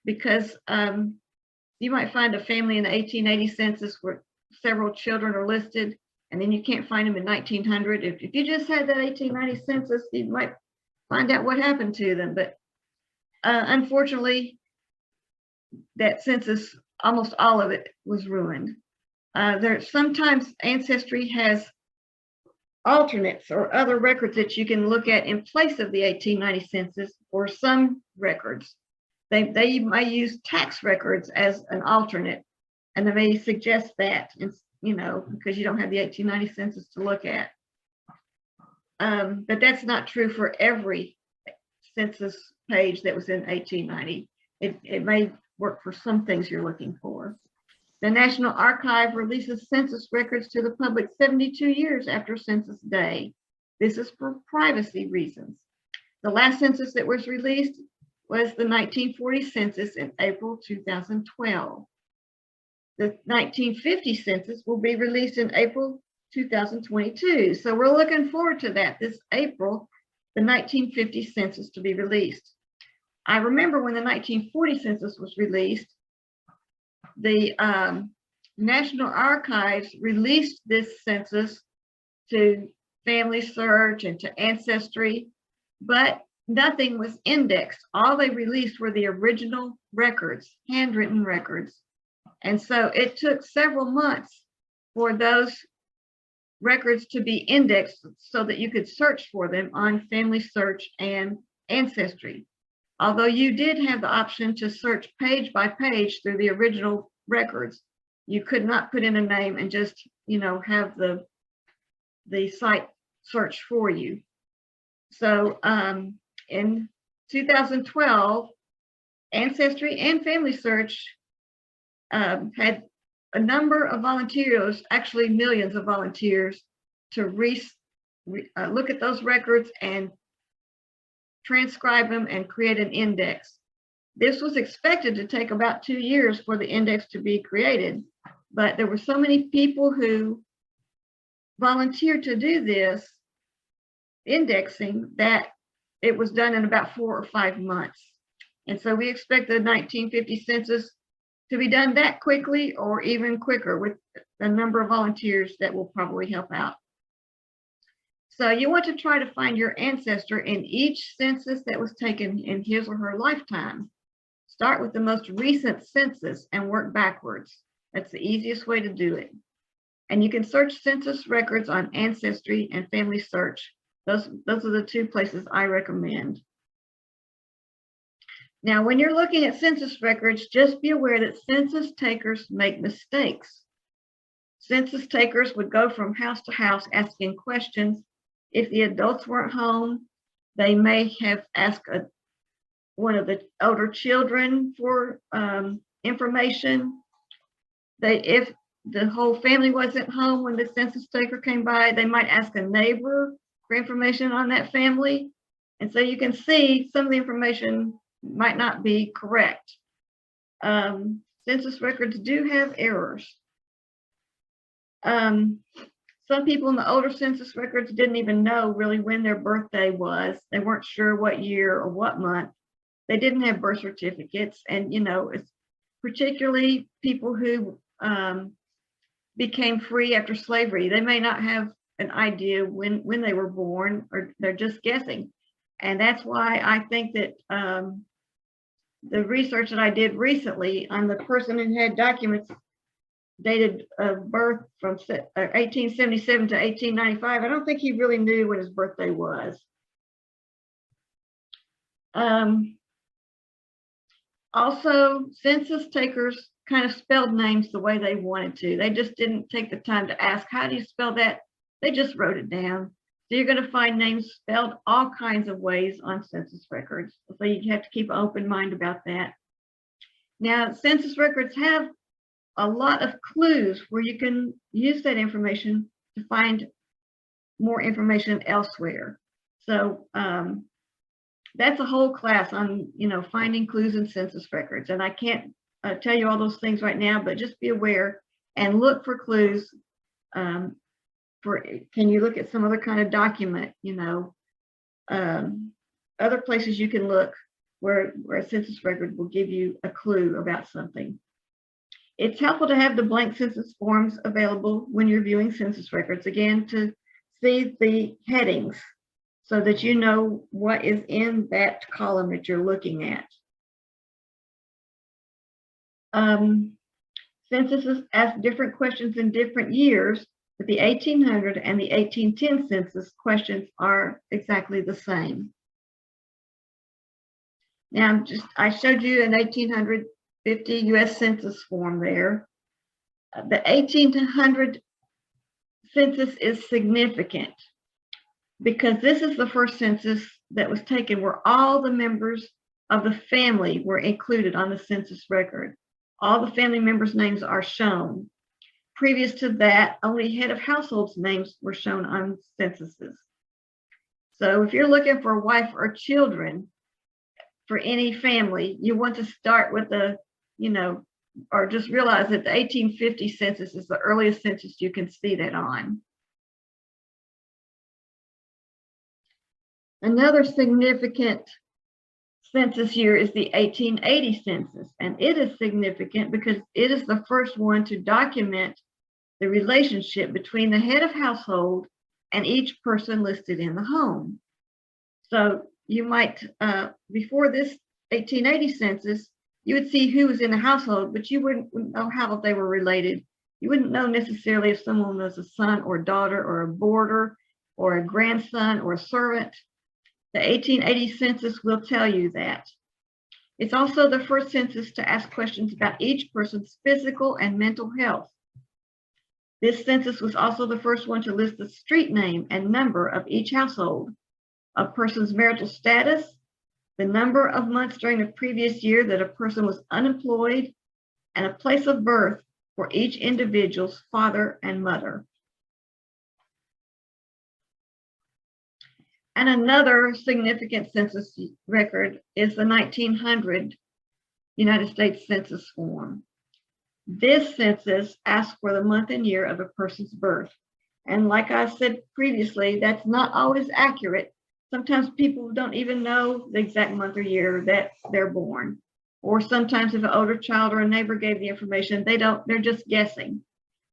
because you might find a family in the 1880 census where several children are listed, and then you can't find them in 1900. If you just had that 1890 census, you might find out what happened to them. But unfortunately, that census, almost all of it was ruined. Sometimes Ancestry has alternates or other records that you can look at in place of the 1890 census or some records. They might use tax records as an alternate, and they may suggest that, because you don't have the 1890 census to look at. But that's not true for every census page that was in 1890. It may work for some things you're looking for. The National Archive releases census records to the public 72 years after Census Day. This is for privacy reasons. The last census that was released was the 1940 census in April 2012. The 1950 census will be released in April 2022. So we're looking forward to that this April, the 1950 census to be released. I remember when the 1940 census was released, the National Archives released this census to FamilySearch and to Ancestry, but nothing was indexed. All they released were the original records, handwritten records. And so it took several months for those records to be indexed so that you could search for them on FamilySearch and Ancestry. Although you did have the option to search page by page through the original records, You could not put in a name and just, have the site search for you. So in 2012, Ancestry and Family Search had a number of volunteers, actually millions of volunteers, to look at those records and transcribe them and create an index. This was expected to take about 2 years for the index to be created, but there were so many people who volunteered to do this indexing that it was done in about 4 or 5 months. And so we expect the 1950 census to be done that quickly or even quicker with a number of volunteers that will probably help out. So you want to try to find your ancestor in each census that was taken in his or her lifetime. Start with the most recent census and work backwards. That's the easiest way to do it. And you can search census records on Ancestry and Family Search. Those are the 2 places I recommend. Now, when you're looking at census records, just be aware that census takers make mistakes. Census takers would go from house to house asking questions. If the adults weren't home, they may have asked one of the older children for information. If the whole family wasn't home when the census taker came by, they might ask a neighbor for information on that family. And so you can see some of the information might not be correct. Census records do have errors. Some people in the older census records didn't even know really when their birthday was. They weren't sure what year or what month. They didn't have birth certificates. And, it's particularly people who became free after slavery. They may not have an idea when they were born, or they're just guessing. And that's why I think that the research that I did recently on the person who had documents dated birth from 1877 to 1895, I don't think he really knew when his birthday was. Also, census takers kind of spelled names the way they wanted to. They just didn't take the time to ask, how do you spell that? They just wrote it down. So you're going to find names spelled all kinds of ways on census records. So you have to keep an open mind about that. Now, census records have a lot of clues where you can use that information to find more information elsewhere. So that's a whole class on, finding clues in census records. And I can't tell you all those things right now, but just be aware and look for clues. Can you look at some other kind of document, other places you can look where a census record will give you a clue about something. It's helpful to have the blank census forms available when you're viewing census records, again, to see the headings so that you know what is in that column that you're looking at. Censuses ask different questions in different years, but the 1800 and the 1810 census questions are exactly the same. Now, I showed you an 1850 U.S. Census form there. The 1800 census is significant because this is the first census that was taken where all the members of the family were included on the census record. All the family members' names are shown. Previous to that, only head of households' names were shown on censuses. So if you're looking for a wife or children for any family, you want to start with or just realize that the 1850 census is the earliest census you can see that on. Another significant census year is the 1880 census, and it is significant because it is the first one to document the relationship between the head of household and each person listed in the home. So you might, before this 1880 census, you would see who was in the household, but you wouldn't know how they were related. You wouldn't know necessarily if someone was a son or daughter or a boarder or a grandson or a servant. The 1880 census will tell you that. It's also the first census to ask questions about each person's physical and mental health. This census was also the first one to list the street name and number of each household, a person's marital status, the number of months during the previous year that a person was unemployed, and a place of birth for each individual's father and mother. And another significant census record is the 1900 United States Census Form. This census asks for the month and year of a person's birth. And like I said previously, that's not always accurate. Sometimes people don't even know the exact month or year that they're born. Or sometimes if an older child or a neighbor gave the information, they're just guessing.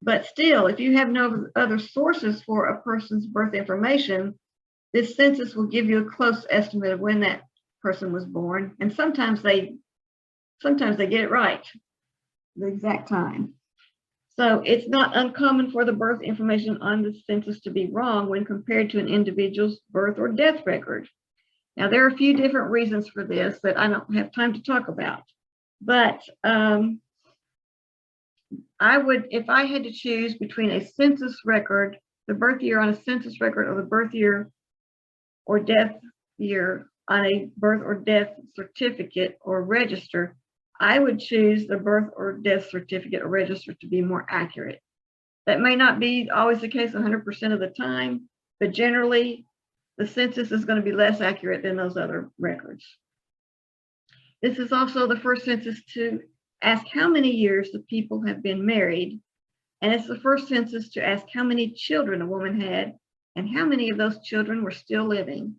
But still, if you have no other sources for a person's birth information, this census will give you a close estimate of when that person was born. And sometimes they get it right, the exact time. So it's not uncommon for the birth information on the census to be wrong when compared to an individual's birth or death record. Now, there are a few different reasons for this that I don't have time to talk about, but I would, if I had to choose between a census record, the birth year on a census record, or the birth year or death year on a birth or death certificate or register, I would choose the birth or death certificate or register to be more accurate. That may not be always the case 100% of the time, but generally the census is going to be less accurate than those other records. This is also the first census to ask how many years the people have been married, and it's the first census to ask how many children a woman had and how many of those children were still living.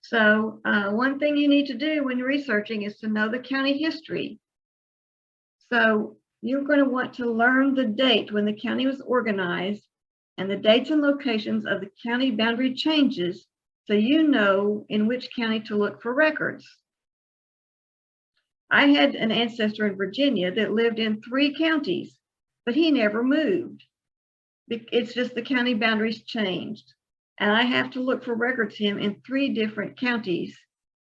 So one thing you need to do when you're researching is to know the county history. So you're going to want to learn the date when the county was organized and the dates and locations of the county boundary changes, so you know in which county to look for records. I had an ancestor in Virginia that lived in 3 counties, but he never moved. It's just the county boundaries changed. And I have to look for records of him in 3 different counties,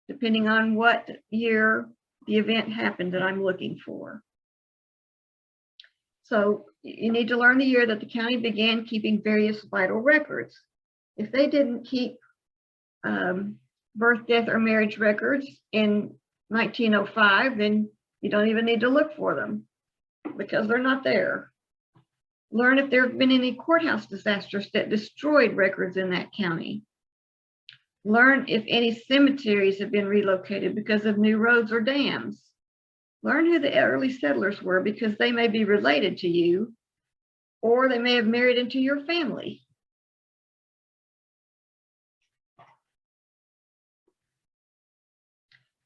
depending on what year the event happened that I'm looking for. So you need to learn the year that the county began keeping various vital records. If they didn't keep birth, death, or marriage records in 1905, then you don't even need to look for them because they're not there. Learn if there have been any courthouse disasters that destroyed records in that county. Learn if any cemeteries have been relocated because of new roads or dams. Learn who the early settlers were because they may be related to you, or they may have married into your family.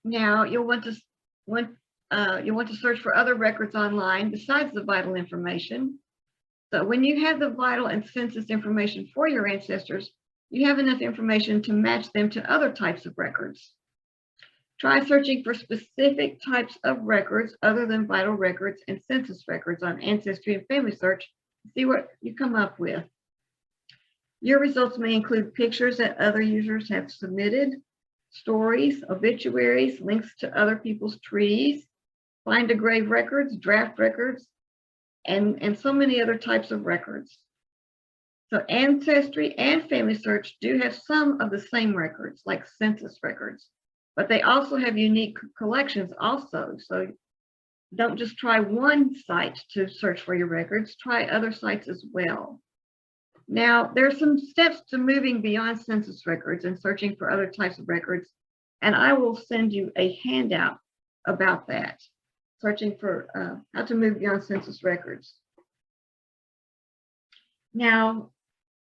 Now you'll want to search for other records online besides the vital information. So when you have the vital and census information for your ancestors, you have enough information to match them to other types of records. Try searching for specific types of records other than vital records and census records on Ancestry and Family Search and see what you come up with. Your results may include pictures that other users have submitted, stories, obituaries, links to other people's trees, find a grave records, draft records, and so many other types of records. So Ancestry and Family Search do have some of the same records, like census records, but they also have unique collections also. So don't just try one site to search for your records, try other sites as well. Now, there are some steps to moving beyond census records and searching for other types of records, and I will send you a handout about that. Searching for how to move beyond census records. Now,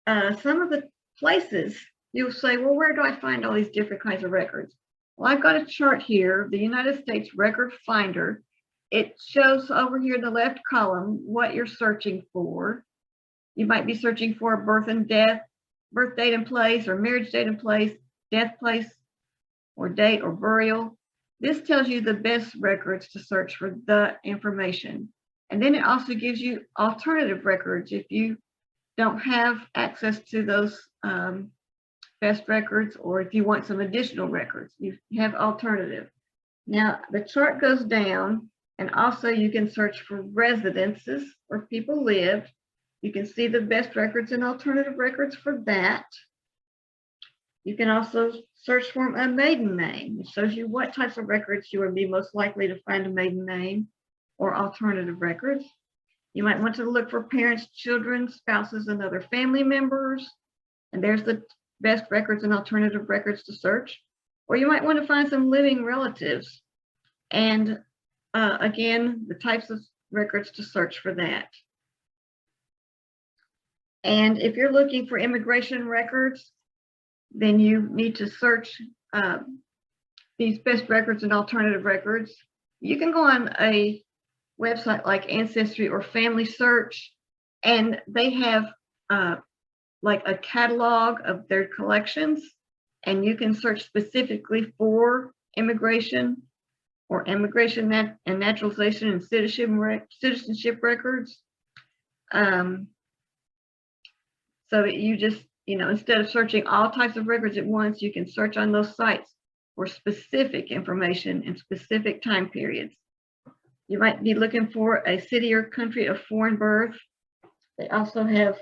some of the places you'll say, well, where do I find all these different kinds of records? Well, I've got a chart here, the United States Record Finder. It shows over here in the left column what you're searching for. You might be searching for a birth and death, birth date and place, or marriage date and place, death place, or date or burial. This tells you the best records to search for the information. And then it also gives you alternative records if you don't have access to those best records, or if you want some additional records, you have alternative. Now the chart goes down, and also you can search for residences where people live. You can see the best records and alternative records for that. You can also search for a maiden name. It shows you what types of records you would be most likely to find a maiden name or alternative records. You might want to look for parents, children, spouses, and other family members. And there's the best records and alternative records to search. Or you might want to find some living relatives. And again, the types of records to search for that. And if you're looking for immigration records, then you need to search these best records and alternative records. You can go on a website like Ancestry or Family Search, and they have like a catalog of their collections, and you can search specifically for immigration or immigration and naturalization and citizenship records. So you just, instead of searching all types of records at once, you can search on those sites for specific information in specific time periods. You might be looking for a city or country of foreign birth. They also have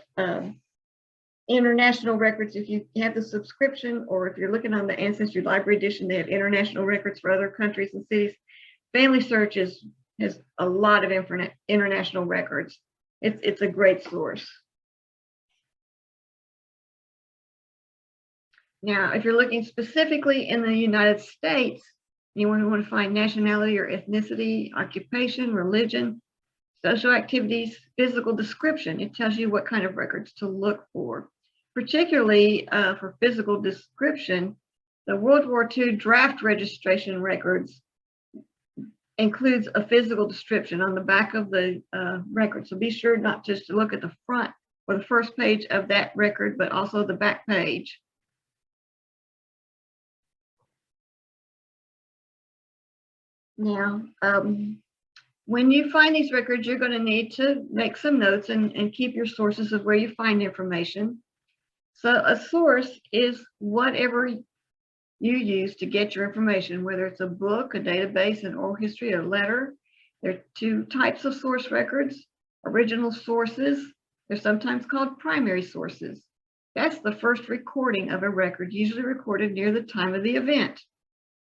international records if you have the subscription, or if you're looking on the Ancestry Library Edition, they have international records for other countries and cities. Family Search has a lot of international records. It's a great source. Now, if you're looking specifically in the United States, you want to find nationality or ethnicity, occupation, religion, social activities, physical description. It tells you what kind of records to look for. Particularly for physical description, the World War II draft registration records includes a physical description on the back of the record. So be sure not just to look at the front or the first page of that record, but also the back page. Now, when you find these records, you're going to need to make some notes and keep your sources of where you find information. So a source is whatever you use to get your information, whether it's a book, a database, an oral history, a letter. There are two types of source records: original sources. They're sometimes called primary sources. That's the first recording of a record, usually recorded near the time of the event.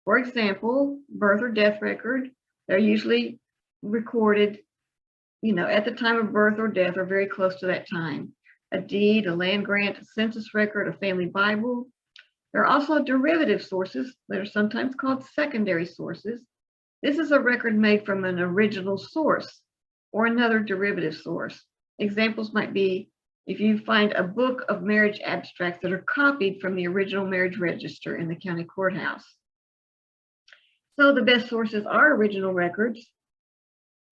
For example, birth or death record, they're usually recorded, at the time of birth or death or very close to that time. A deed, a land grant, a census record, a family Bible. There are also derivative sources that are sometimes called secondary sources. This is a record made from an original source or another derivative source. Examples might be if you find a book of marriage abstracts that are copied from the original marriage register in the county courthouse. So the best sources are original records.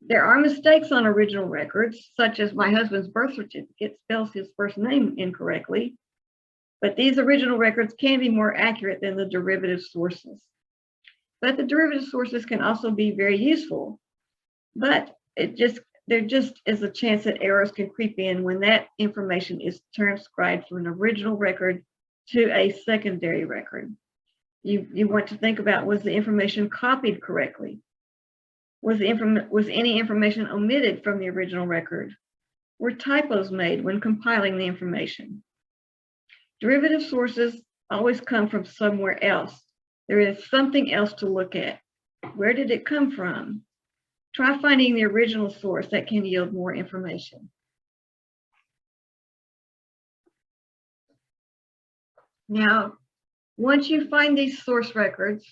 There are mistakes on original records, such as my husband's birth certificate spells his first name incorrectly, but these original records can be more accurate than the derivative sources. But the derivative sources can also be very useful, but there just is a chance that errors can creep in when that information is transcribed from an original record to a secondary record. You want to think about, was the information copied correctly? Was any information omitted from the original record? Were typos made when compiling the information? Derivative sources always come from somewhere else. There is something else to look at. Where did it come from? Try finding the original source. That can yield more information. Now, once you find these source records,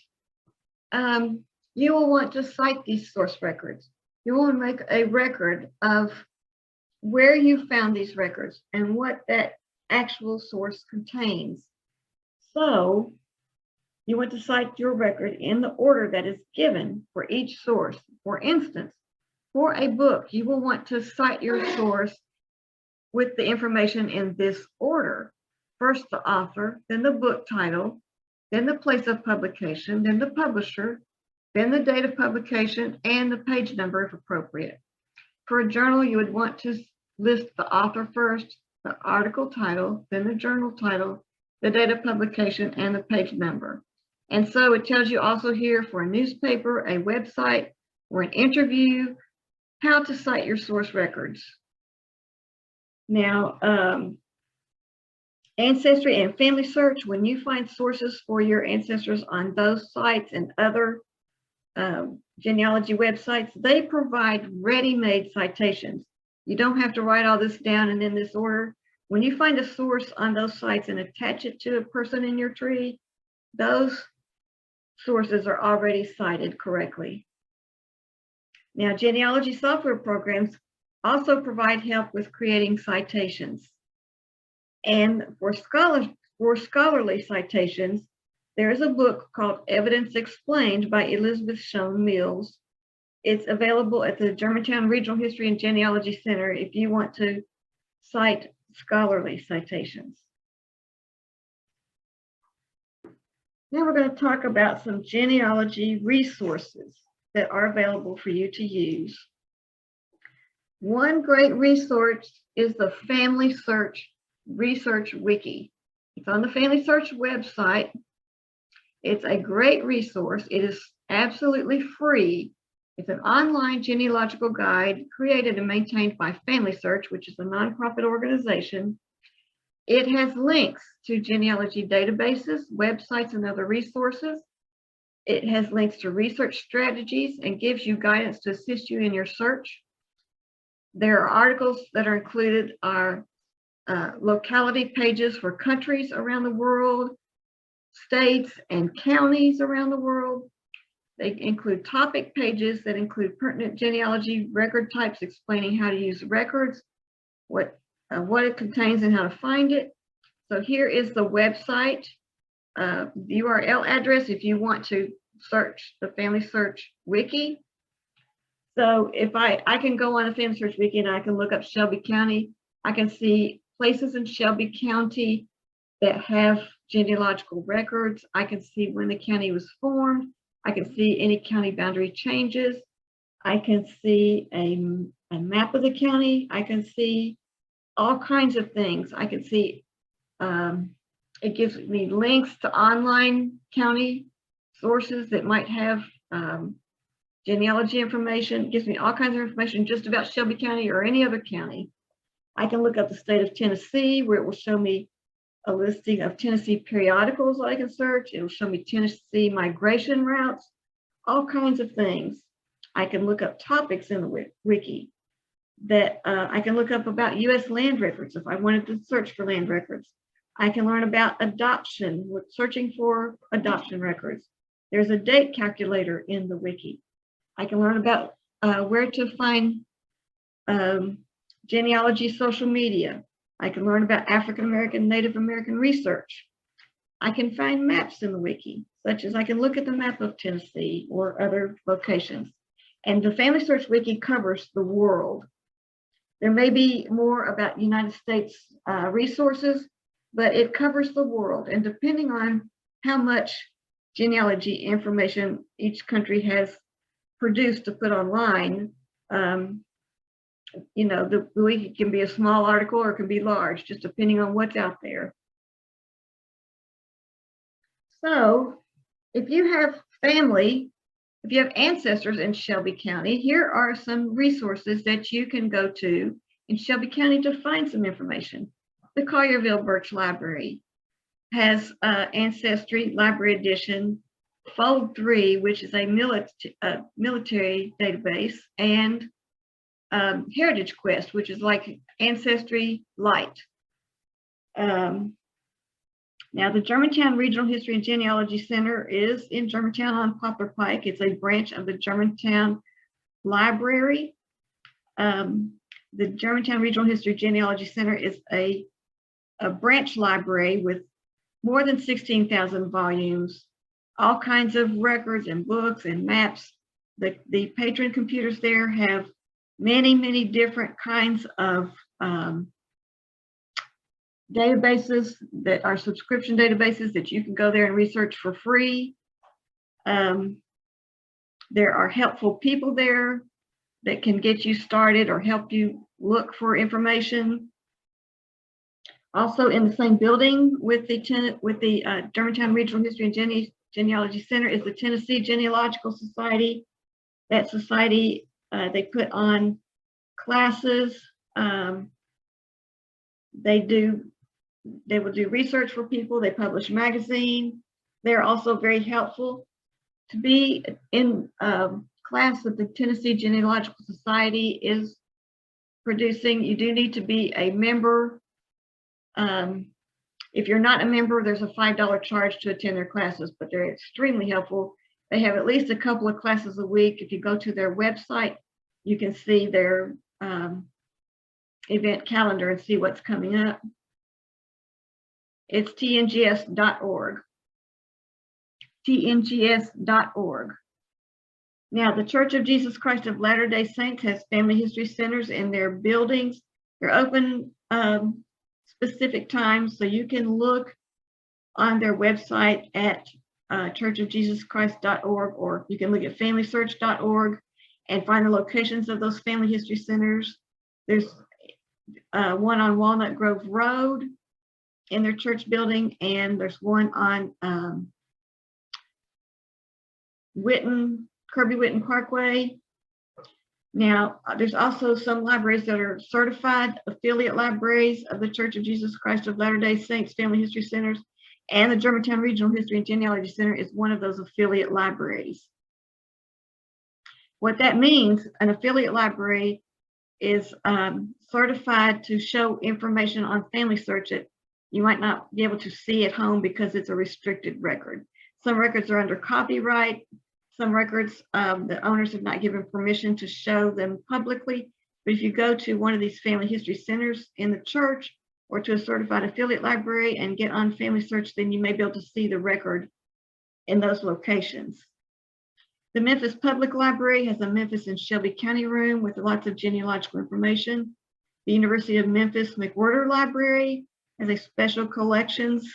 you will want to cite these source records. You will make a record of where you found these records and what that actual source contains. So you want to cite your record in the order that is given for each source. For instance, for a book, you will want to cite your source with the information in this order. First the author, then the book title, then the place of publication, then the publisher, then the date of publication, and the page number if appropriate. For a journal, you would want to list the author first, the article title, then the journal title, the date of publication, and the page number. And so it tells you also here for a newspaper, a website, or an interview, how to cite your source records. Now, Ancestry and Family Search, when you find sources for your ancestors on those sites and other genealogy websites, they provide ready-made citations. You don't have to write all this down and in this order. When you find a source on those sites and attach it to a person in your tree, those sources are already cited correctly. Now, genealogy software programs also provide help with creating citations. And for scholarly citations, there is a book called Evidence Explained by Elizabeth Schoen Mills. It's available at the Germantown Regional History and Genealogy Center if you want to cite scholarly citations. Now we're going to talk about some genealogy resources that are available for you to use. One great resource is the Family Search Research Wiki. It's on the Family Search website. It's a great resource. It is absolutely free. It's an online genealogical guide created and maintained by Family Search, which is a nonprofit organization. It has links to genealogy databases, websites, and other resources. It has links to research strategies and gives you guidance to assist you in your search. There are articles that are included are locality pages for countries around the world, states and counties around the world. They include topic pages that include pertinent genealogy record types explaining how to use records, what it contains and how to find it. So here is the website, URL address if you want to search the Family Search Wiki. So if I can go on a Family Search Wiki and I can look up Shelby County, I can see places in Shelby County that have genealogical records. I can see when the county was formed. I can see any county boundary changes. I can see a map of the county. I can see all kinds of things. I can see, it gives me links to online county sources that might have genealogy information. It gives me all kinds of information just about Shelby County or any other county. I can look up the state of Tennessee, where it will show me a listing of Tennessee periodicals I can search. It will show me Tennessee migration routes, all kinds of things. I can look up topics in the wiki that I can look up about U.S. land records if I wanted to search for land records. I can learn about adoption, searching for adoption records. There's a date calculator in the wiki. I can learn about where to find genealogy social media. I can learn about African American, Native American research. I can find maps in the wiki, such as I can look at the map of Tennessee or other locations. And the Family Search Wiki covers the world. There may be more about United States resources, but it covers the world. And depending on how much genealogy information each country has produced to put online, you know, the wiki can be a small article or it can be large, just depending on what's out there. So if you have family, if you have ancestors in Shelby County, here are some resources that you can go to in Shelby County to find some information. The Collierville Birch Library has Ancestry Library Edition, Fold 3, which is a military database, and Heritage Quest, which is like Ancestry Light. Now, the Germantown Regional History and Genealogy Center is in Germantown on Poplar Pike. It's a branch of the Germantown Library. The Germantown Regional History Genealogy Center is a branch library with more than 16,000 volumes, all kinds of records and books and maps. The patron computers there have many, many different kinds of databases that are subscription databases that you can go there and research for free. There are helpful people there that can get you started or help you look for information. Also in the same building with the Germantown Regional History and Genealogy Center is the Tennessee Genealogical Society. That society, they put on classes. They will do research for people. They publish a magazine. They're also very helpful. To be in class that the Tennessee Genealogical Society is producing, you do need to be a member. If you're not a member, there's a $5 charge to attend their classes, but they're extremely helpful. They have at least a couple of classes a week. If you go to their website, you can see their event calendar and see what's coming up. It's tngs.org. tngs.org. Now, the Church of Jesus Christ of Latter-day Saints has family history centers in their buildings. They're open specific times, so you can look on their website at churchofjesuschrist.org, or you can look at familysearch.org and find the locations of those family history centers. There's one on Walnut Grove Road in their church building, and there's one on Kirby Whitten Parkway. Now, there's also some libraries that are certified affiliate libraries of the Church of Jesus Christ of Latter-day Saints Family History Centers, and the Germantown Regional History and Genealogy Center is one of those affiliate libraries. What that means, an affiliate library is certified to show information on family search that you might not be able to see at home because it's a restricted record. Some records are under copyright. Some records, the owners have not given permission to show them publicly. But if you go to one of these family history centers in the church or to a certified affiliate library and get on family search, then you may be able to see the record in those locations. The Memphis Public Library has a Memphis and Shelby County room with lots of genealogical information. The University of Memphis McWhirter Library has a special collections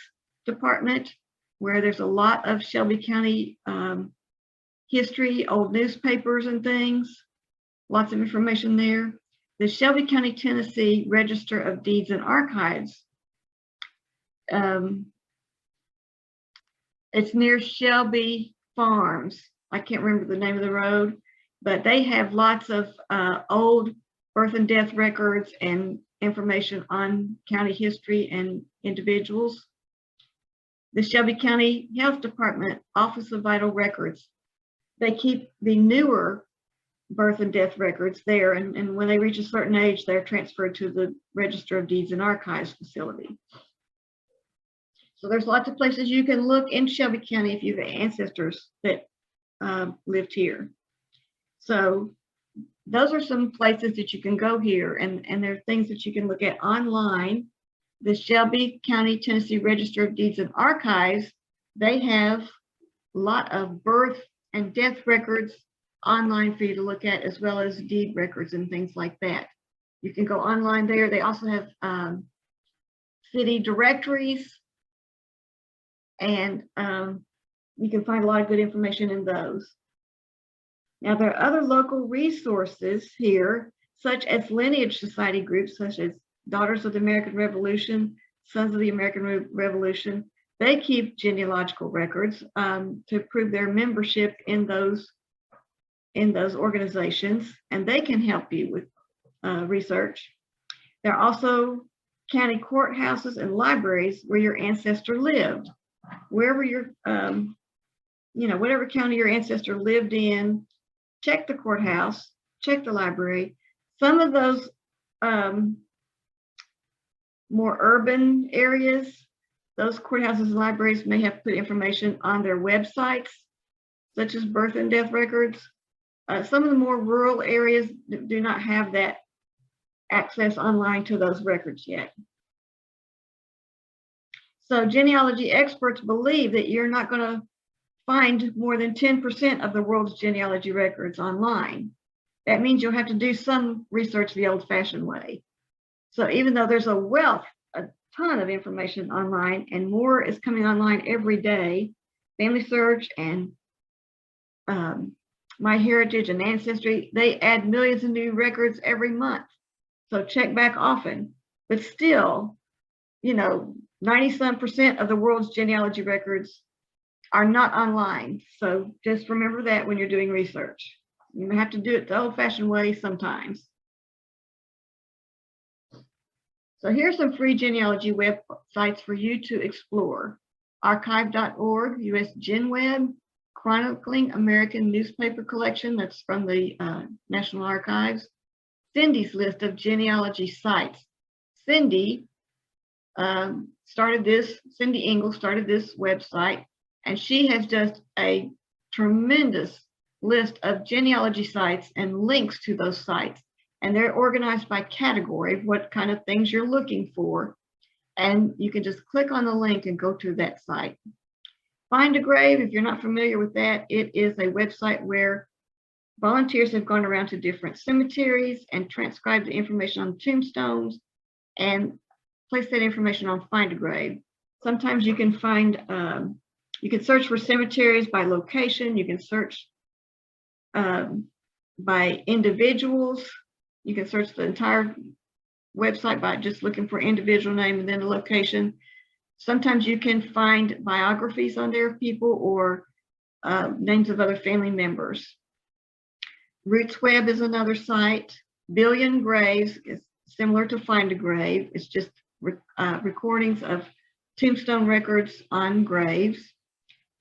department where there's a lot of Shelby County history, old newspapers and things, lots of information there. The Shelby County, Tennessee Register of Deeds and Archives. It's near Shelby Farms. I can't remember the name of the road, but they have lots of old birth and death records and information on county history and individuals. The Shelby County Health Department Office of Vital Records. They keep the newer birth and death records there, and when they reach a certain age, they're transferred to the Register of Deeds and Archives facility. So there's lots of places you can look in Shelby County if you have ancestors that lived here. So those are some places that you can go here, and there are things that you can look at online. The Shelby County, Tennessee Register of Deeds and Archives, they have a lot of birth and death records online for you to look at, as well as deed records and things like that. You can go online there. They also have city directories, and you can find a lot of good information in those. Now, there are other local resources here, such as lineage society groups, such as Daughters of the American Revolution, Sons of the American Revolution. They keep genealogical records to prove their membership in those organizations, and they can help you with research. There are also county courthouses and libraries where your ancestor lived. Wherever your, whatever county your ancestor lived in, check the courthouse, check the library. Some of those more urban areas, those courthouses and libraries may have put information on their websites, such as birth and death records. Some of the more rural areas do not have that access online to those records yet. So genealogy experts believe that you're not going to find more than 10% of the world's genealogy records online. That means you'll have to do some research the old-fashioned way. So even though there's a ton of information online, and more is coming online every day, Family Search and MyHeritage and Ancestry, they add millions of new records every month. So check back often. But still, 90% of the world's genealogy records are not online. So just remember that when you're doing research. You have to do it the old-fashioned way sometimes. So here's some free genealogy websites for you to explore. Archive.org, US GenWeb, Chronicling American Newspaper Collection, that's from the National Archives. Cindy's list of genealogy sites. Cindy Ingle started this website, and she has just a tremendous list of genealogy sites and links to those sites. And they're organized by category of what kind of things you're looking for. And you can just click on the link and go to that site. Find a Grave, if you're not familiar with that, it is a website where volunteers have gone around to different cemeteries and transcribed the information on tombstones and place that information on Find a Grave. Sometimes you can find, you can search for cemeteries by location. You can search by individuals. You can search the entire website by just looking for individual name and then the location. Sometimes you can find biographies on there of people or names of other family members. RootsWeb is another site. Billion Graves is similar to Find a Grave. It's just recordings of tombstone records on graves.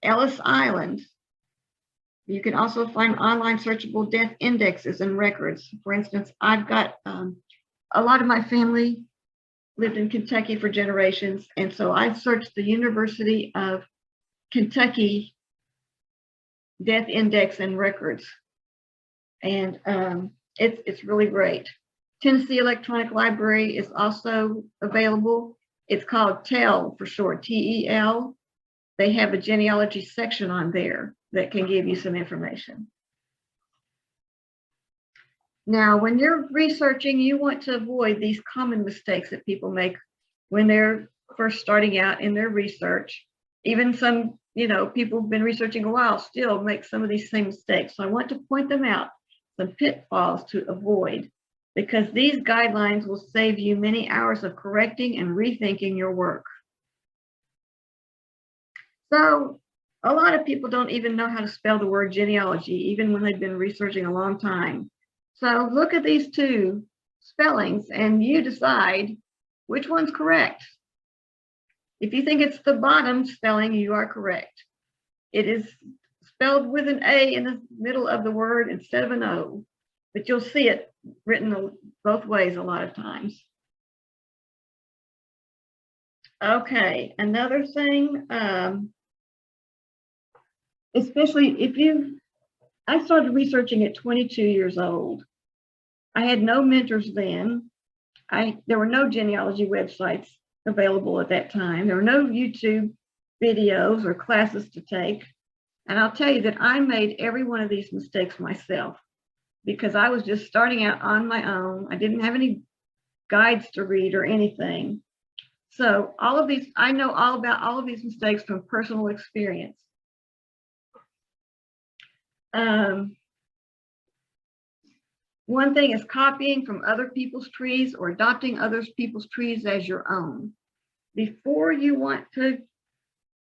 Ellis Island. You can also find online searchable death indexes and records. For instance, I've got a lot of my family lived in Kentucky for generations, and so I searched the University of Kentucky death index and records, and it's really great. Tennessee Electronic Library is also available. It's called TEL for short, TEL. They have a genealogy section on there that can give you some information. Now, when you're researching, you want to avoid these common mistakes that people make when they're first starting out in their research. Even some, people who've been researching a while still make some of these same mistakes. So I want to point them out, some pitfalls to avoid, because these guidelines will save you many hours of correcting and rethinking your work. So a lot of people don't even know how to spell the word genealogy, even when they've been researching a long time. So look at these two spellings and you decide which one's correct. If you think it's the bottom spelling, you are correct. It is spelled with an A in the middle of the word instead of an O, but you'll see it written both ways a lot of times. Okay, another thing, especially I started researching at 22 years old. I had no mentors then. There were no genealogy websites available at that time. There were no YouTube videos or classes to take. And I'll tell you that I made every one of these mistakes myself because I was just starting out on my own. I didn't have any guides to read or anything. So I know all about all of these mistakes from personal experience. One thing is copying from other people's trees or adopting other people's trees as your own. Before you want to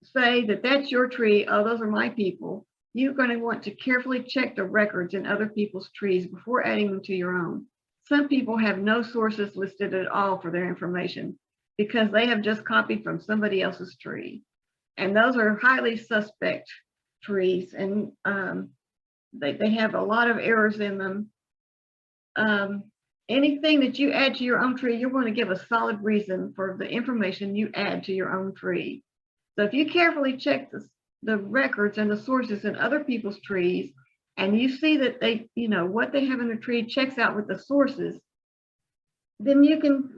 say that that's your tree, oh, those are my people, you're going to want to carefully check the records in other people's trees before adding them to your own. Some people have no sources listed at all for their information because they have just copied from somebody else's tree. And those are highly suspect trees, and they have a lot of errors in them. Anything that you add to your own tree, you're going to give a solid reason for the information you add to your own tree. So if you carefully check the records and the sources in other people's trees, and you see that what they have in their tree checks out with the sources, then you can,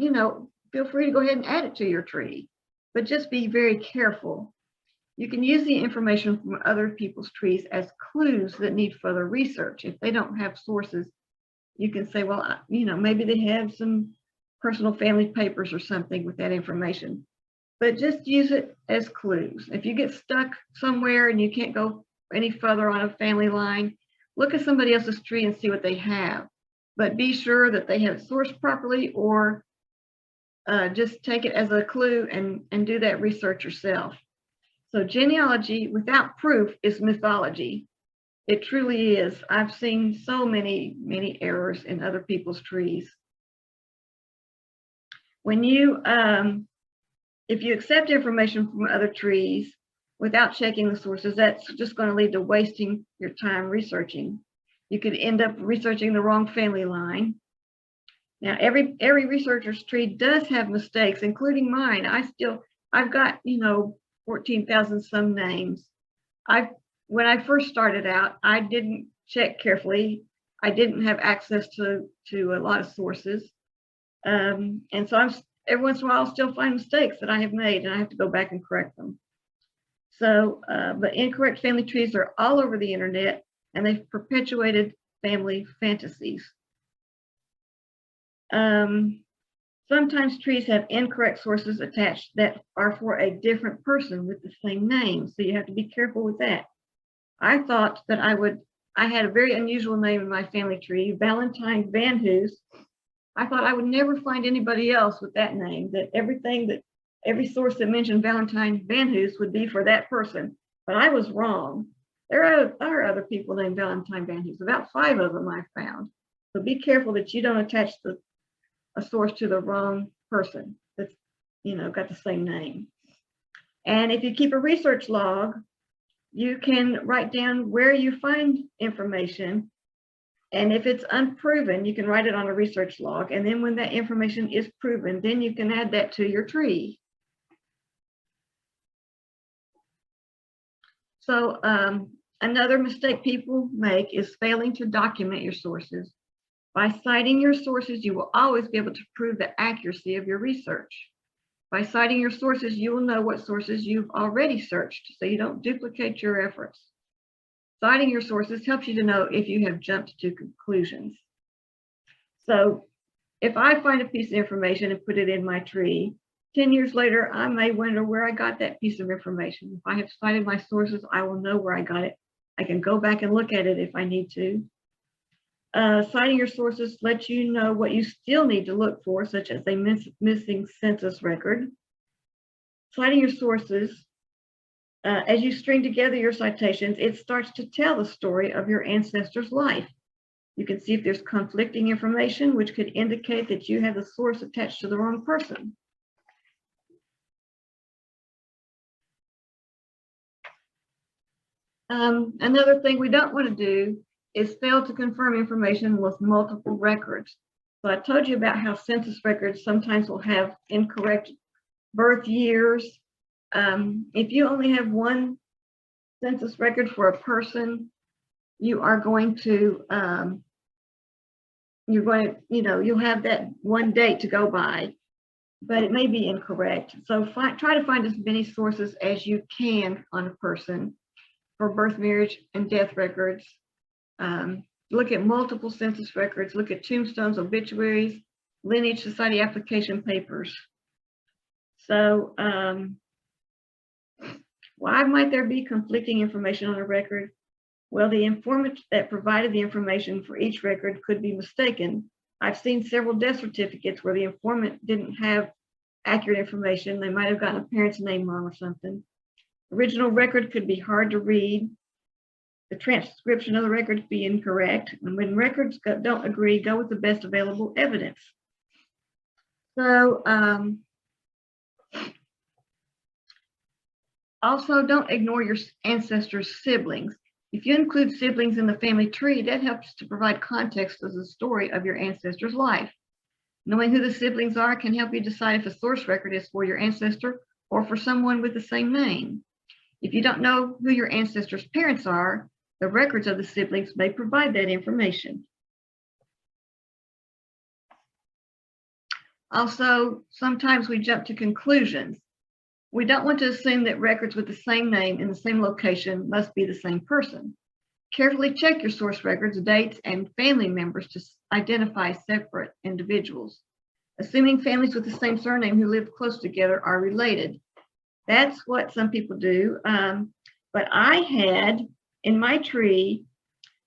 feel free to go ahead and add it to your tree, but just be very careful. You can use the information from other people's trees as clues that need further research. If they don't have sources, you can say, well, maybe they have some personal family papers or something with that information, but just use it as clues. If you get stuck somewhere and you can't go any further on a family line, look at somebody else's tree and see what they have, but be sure that they have it sourced properly or just take it as a clue and do that research yourself. So genealogy without proof is mythology. It truly is. I've seen so many errors in other people's trees. When you, if you accept information from other trees without checking the sources, that's just going to lead to wasting your time researching. You could end up researching the wrong family line. Now, every researcher's tree does have mistakes, including mine. I've got, 14,000 some names. When I first started out, I didn't check carefully. I didn't have access to a lot of sources. And so every once in a while, I'll still find mistakes that I have made, and I have to go back and correct them. So, but incorrect family trees are all over the internet, and they've perpetuated family fantasies. Sometimes trees have incorrect sources attached that are for a different person with the same name, so you have to be careful with that. I thought that I had a very unusual name in my family tree, Valentine Van Hoos. I thought I would never find anybody else with that name, that every source that mentioned Valentine Van Hoos would be for that person, but I was wrong. There are other people named Valentine Van Hoos, about 5 of them I found. So be careful that you don't attach a source to the wrong person that's, got the same name. And if you keep a research log, you can write down where you find information. And if it's unproven, you can write it on a research log. And then when that information is proven, then you can add that to your tree. So another mistake people make is failing to document your sources. By citing your sources, you will always be able to prove the accuracy of your research. By citing your sources, you will know what sources you've already searched, so you don't duplicate your efforts. Citing your sources helps you to know if you have jumped to conclusions. So if I find a piece of information and put it in my tree, 10 years later, I may wonder where I got that piece of information. If I have cited my sources, I will know where I got it. I can go back and look at it if I need to. Citing your sources lets you know what you still need to look for, such as a missing census record. Citing your sources, as you string together your citations, it starts to tell the story of your ancestor's life. You can see if there's conflicting information, which could indicate that you have the source attached to the wrong person. Another thing we don't want to do is fail to confirm information with multiple records. So I told you about how census records sometimes will have incorrect birth years. If you only have one census record for a person, you are going to, you'll have that one date to go by, but it may be incorrect. So try to find as many sources as you can on a person for birth, marriage, and death records. Look at multiple census records, look at tombstones, obituaries, lineage society application papers. So why might there be conflicting information on a record? Well, the informant that provided the information for each record could be mistaken. I've seen several death certificates where the informant didn't have accurate information. They might have gotten a parent's name wrong or something. Original record could be hard to read. The transcription of the record could be incorrect. And when records don't agree, go with the best available evidence. So also don't ignore your ancestors' siblings. If you include siblings in the family tree, that helps to provide context to the story of your ancestor's life. Knowing who the siblings are can help you decide if a source record is for your ancestor or for someone with the same name. If you don't know who your ancestor's parents are, the records of the siblings may provide that information. Also, sometimes we jump to conclusions. We don't want to assume that records with the same name in the same location must be the same person. Carefully check your source records, dates, and family members to identify separate individuals. Assuming families with the same surname who live close together are related. That's what some people do. But I had in my tree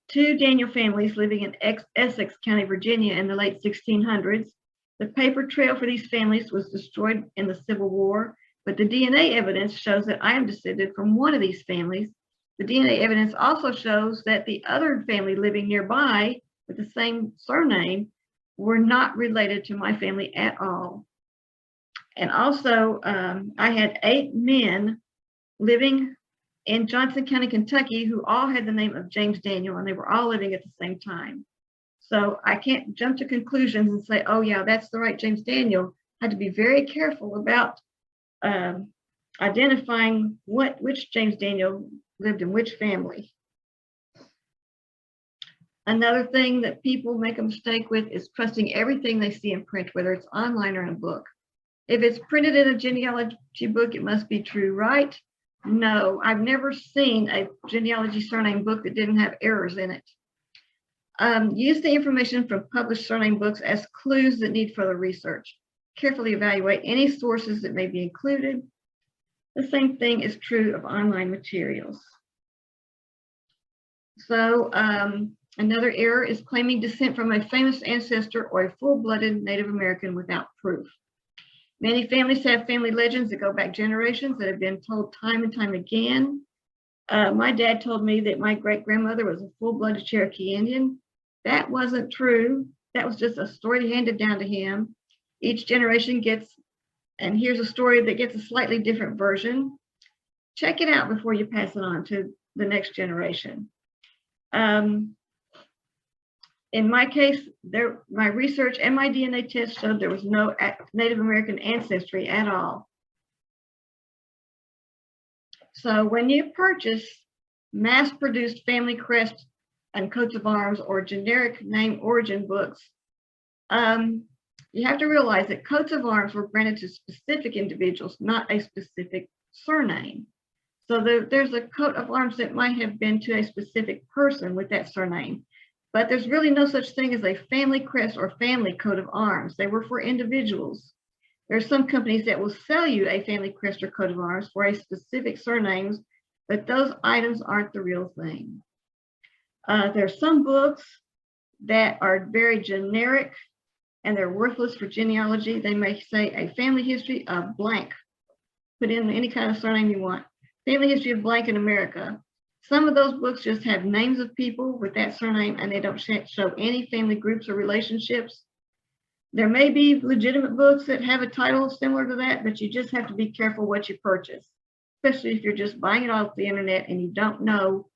2 Daniel families living in Essex County, Virginia in the late 1600s. The paper trail for these families was destroyed in the Civil War, but the DNA evidence shows that I am descended from one of these families. The DNA evidence also shows that the other family living nearby with the same surname were not related to my family at all. And also, I had 8 men living in Johnson County, Kentucky, who all had the name of James Daniel, and they were all living at the same time. So I can't jump to conclusions and say, oh yeah, that's the right James Daniel. I had to be very careful about identifying which James Daniel lived in which family. Another thing that people make a mistake with is trusting everything they see in print, whether it's online or in a book. If it's printed in a genealogy book, it must be true, right? No, I've never seen a genealogy surname book that didn't have errors in it. Use the information from published surname books as clues that need further research. Carefully evaluate any sources that may be included. The same thing is true of online materials. So another error is claiming descent from a famous ancestor or a full-blooded Native American without proof. Many families have family legends that go back generations that have been told time and time again. My dad told me that my great-grandmother was a full-blooded Cherokee Indian. That wasn't true. That was just a story handed down to him. Each generation gets, and here's a story that gets a slightly different version. Check it out before you pass it on to the next generation. In my case, my research and my DNA test showed there was no Native American ancestry at all. So when you purchase mass-produced family crest and coats of arms or generic name origin books, you have to realize that coats of arms were granted to specific individuals, not a specific surname. So there's a coat of arms that might have been to a specific person with that surname. But there's really no such thing as a family crest or family coat of arms. They were for individuals. There are some companies that will sell you a family crest or coat of arms for a specific surnames, but those items aren't the real thing. There are some books that are very generic and they're worthless for genealogy. They may say a family history of blank. Put in any kind of surname you want. Family history of blank in America. Some of those books just have names of people with that surname and they don't show any family groups or relationships. There may be legitimate books that have a title similar to that, but you just have to be careful what you purchase, especially if you're just buying it off the internet and you don't know,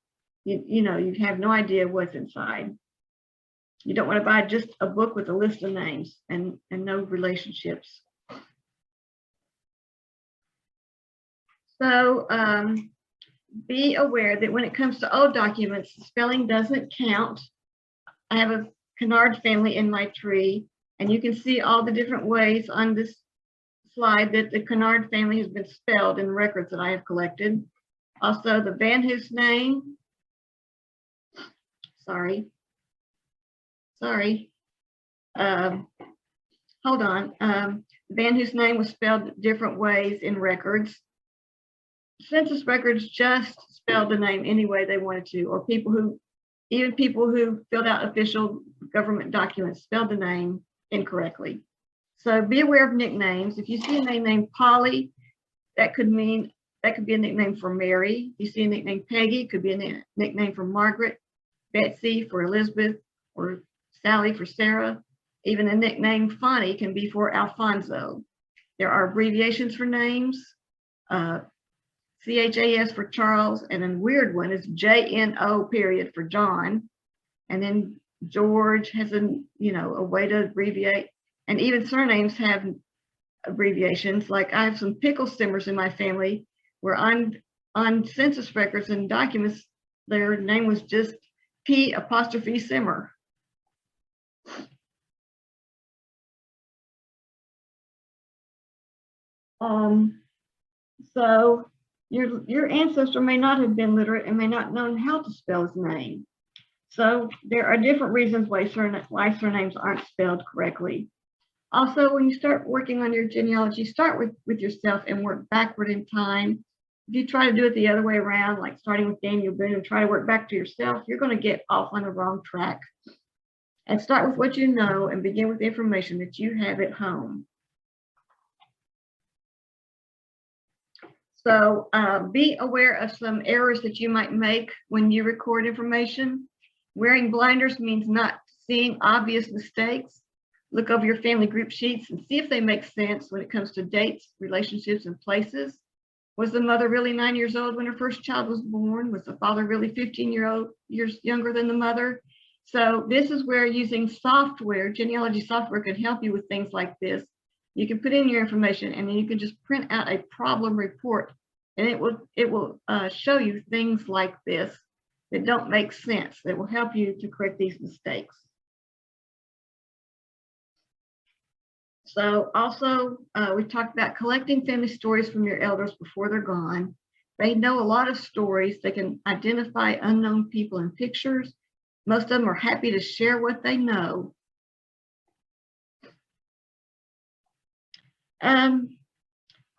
you have no idea what's inside. You don't want to buy just a book with a list of names and no relationships. So, be aware that when it comes to old documents, spelling doesn't count. I have a Kennard family in my tree, and you can see all the different ways on this slide that the Kennard family has been spelled in records that I have collected. Also, the Van Hoos name. Sorry. Hold on. Van Hoos name was spelled different ways in records. Census Records just spelled the name any way they wanted to, or even people who filled out official government documents spelled the name incorrectly. So be aware of nicknames. If you see a name named Polly, that could be a nickname for Mary. If you see a nickname Peggy, it could be a nickname for Margaret, Betsy for Elizabeth, or Sally for Sarah. Even a nickname Fonnie can be for Alfonso. There are abbreviations for names. CHAS for Charles, and a weird one is JNO period for John. And then George has a way to abbreviate, and even surnames have abbreviations. Like I have some pickle simmers in my family where on census records and documents, their name was just P' Simmer. So your ancestor may not have been literate and may not have known how to spell his name. So there are different reasons why surnames aren't spelled correctly. Also, when you start working on your genealogy, start with yourself and work backward in time. If you try to do it the other way around, like starting with Daniel Boone and try to work back to yourself, you're going to get off on the wrong track. And start with what you know and begin with the information that you have at home. So be aware of some errors that you might make when you record information. Wearing blinders means not seeing obvious mistakes. Look over your family group sheets and see if they make sense when it comes to dates, relationships, and places. Was the mother really 9 years old when her first child was born? Was the father really 15 years younger than the mother? So this is where using software, genealogy software, can help you with things like this. You can put in your information and then you can just print out a problem report, and it will show you things like this that don't make sense, that will help you to correct these mistakes. So also, we talked about collecting family stories from your elders before they're gone. They know a lot of stories. They can identify unknown people in pictures. Most of them are happy to share what they know.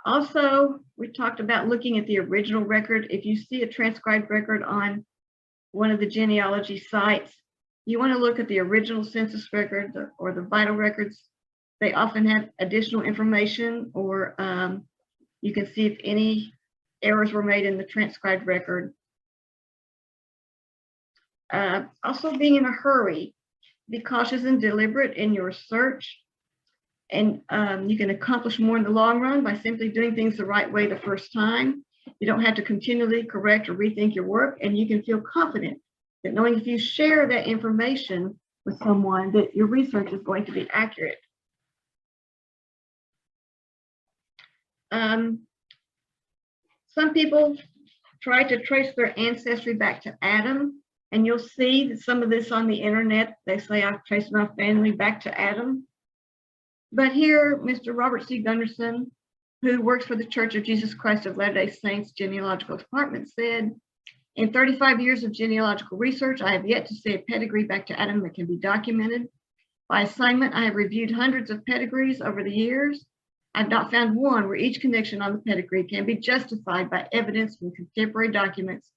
Also, we talked about looking at the original record. If you see a transcribed record on one of the genealogy sites, you want to look at the original census record or the vital records. They often have additional information, or you can see if any errors were made in the transcribed record. Also, being in a hurry, be cautious and deliberate in your search. And you can accomplish more in the long run by simply doing things the right way the first time. You don't have to continually correct or rethink your work, and you can feel confident that knowing if you share that information with someone that your research is going to be accurate. Some people try to trace their ancestry back to Adam, and you'll see that some of this on the internet. They say, I've traced my family back to Adam. But here, Mr. Robert C. Gunderson, who works for the Church of Jesus Christ of Latter-day Saints Genealogical Department, said, in 35 years of genealogical research, I have yet to see a pedigree back to Adam that can be documented. By assignment, I have reviewed hundreds of pedigrees over the years. I've not found one where each connection on the pedigree can be justified by evidence from contemporary documents.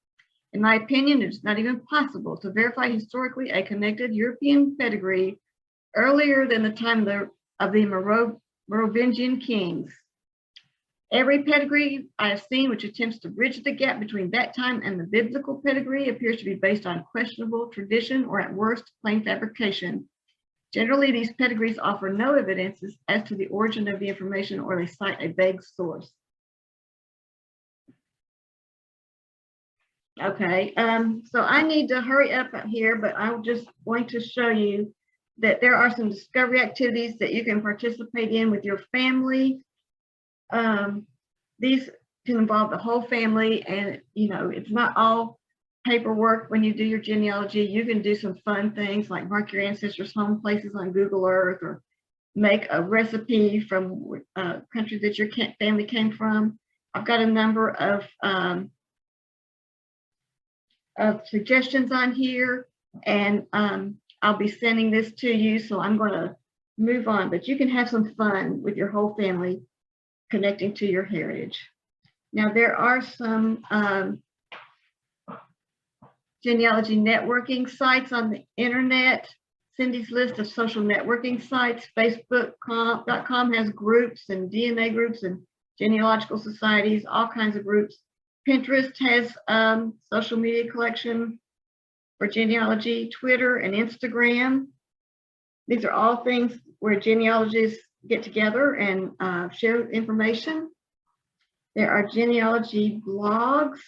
In my opinion, it is not even possible to verify historically a connected European pedigree earlier than the time of the Merovingian kings. Every pedigree I have seen which attempts to bridge the gap between that time and the biblical pedigree appears to be based on questionable tradition or at worst plain fabrication. Generally, these pedigrees offer no evidences as to the origin of the information, or they cite a vague source. Okay, so I need to hurry up here, but I'm just going to show you that there are some discovery activities that you can participate in with your family. These can involve the whole family, and it's not all paperwork when you do your genealogy. You can do some fun things like mark your ancestors' home places on Google Earth, or make a recipe from country that your family came from. I've got a number of suggestions on here, and I'll be sending this to you, so I'm going to move on, but you can have some fun with your whole family connecting to your heritage. Now, there are some genealogy networking sites on the internet. Cindy's list of social networking sites. Facebook.com has groups and DNA groups and genealogical societies, all kinds of groups. Pinterest has social media collection for genealogy. Twitter and Instagram. These are all things where genealogists get together and share information. There are genealogy blogs.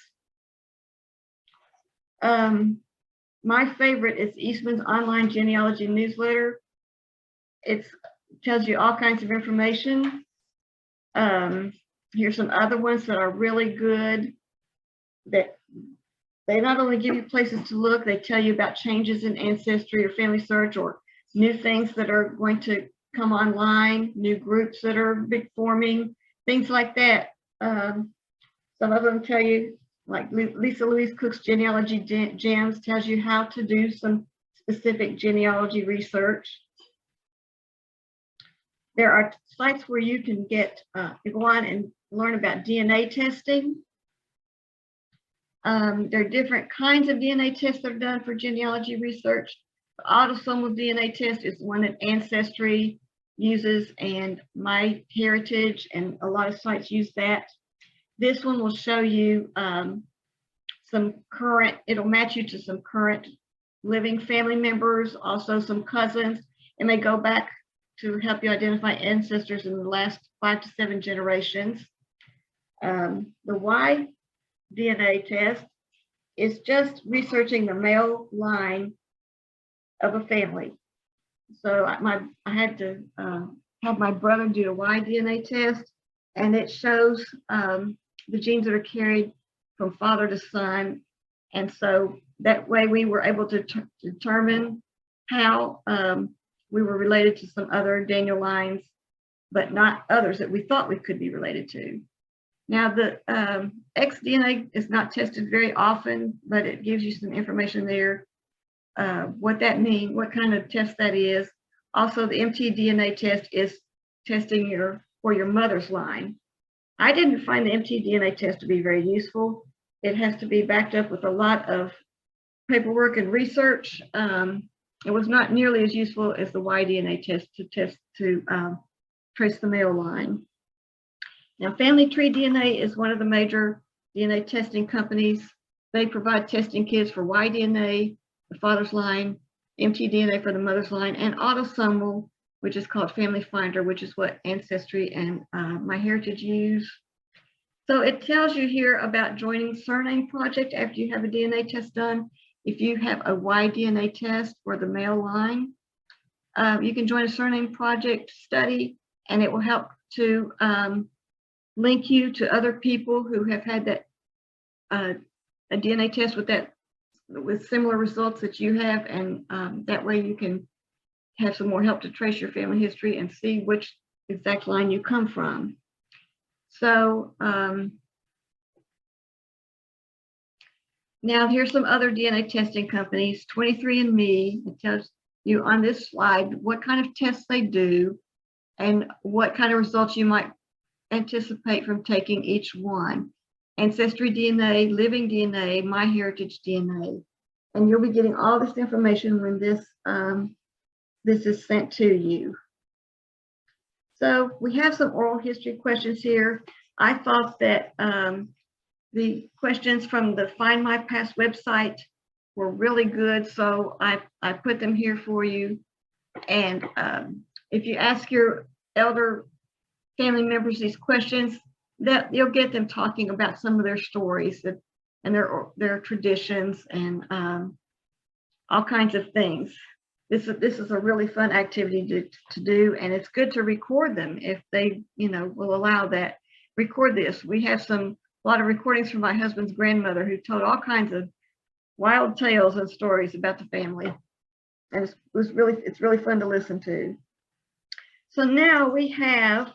My favorite is Eastman's online genealogy newsletter. It tells you all kinds of information. Here's some other ones that are really good, that they not only give you places to look, they tell you about changes in ancestry or family search, or new things that are going to come online, new groups that are forming, things like that. Some of them tell you, like Lisa Louise Cook's Genealogy Gems tells you how to do some specific genealogy research. There are sites where you can go on and learn about DNA testing. There are different kinds of DNA tests that are done for genealogy research. The autosomal DNA test is one that Ancestry uses, and MyHeritage and a lot of sites use that. This one will show you some current, it'll match you to some current living family members, also some cousins, and they go back to help you identify ancestors in the last 5 to 7 generations. The Y DNA test is just researching the male line of a family. So I had to have my brother do a Y DNA test, and it shows the genes that are carried from father to son. And so that way we were able to determine how we were related to some other Daniel lines, but not others that we thought we could be related to. Now the X-DNA is not tested very often, but it gives you some information there, what that means, what kind of test that is. Also, the mtDNA test is testing for your mother's line. I didn't find the mtDNA test to be very useful. It has to be backed up with a lot of paperwork and research. It was not nearly as useful as the Y-DNA test to trace the male line. Now, Family Tree DNA is one of the major DNA testing companies. They provide testing kits for Y-DNA, the father's line, mtDNA for the mother's line, and autosomal, which is called Family Finder, which is what Ancestry and MyHeritage use. So it tells you here about joining Surname Project after you have a DNA test done. If you have a Y-DNA test for the male line, you can join a Surname Project study, and it will help to link you to other people who have had that a DNA test with similar results that you have, and that way you can have some more help to trace your family history and see which exact line you come from. So now here's some other DNA testing companies. 23andMe, it tells you on this slide what kind of tests they do and what kind of results you might anticipate from taking each one. Ancestry DNA, Living DNA, MyHeritage DNA. And you'll be getting all this information when this is sent to you. So we have some oral history questions here. I thought that the questions from the Find My Past website were really good, so I put them here for you. And if you ask your elder family members these questions, that you'll get them talking about some of their stories and their traditions and all kinds of things. This is a really fun activity to do, and it's good to record them if they will allow that. Record this. We have a lot of recordings from my husband's grandmother who told all kinds of wild tales and stories about the family, and it's really fun to listen to. So now we have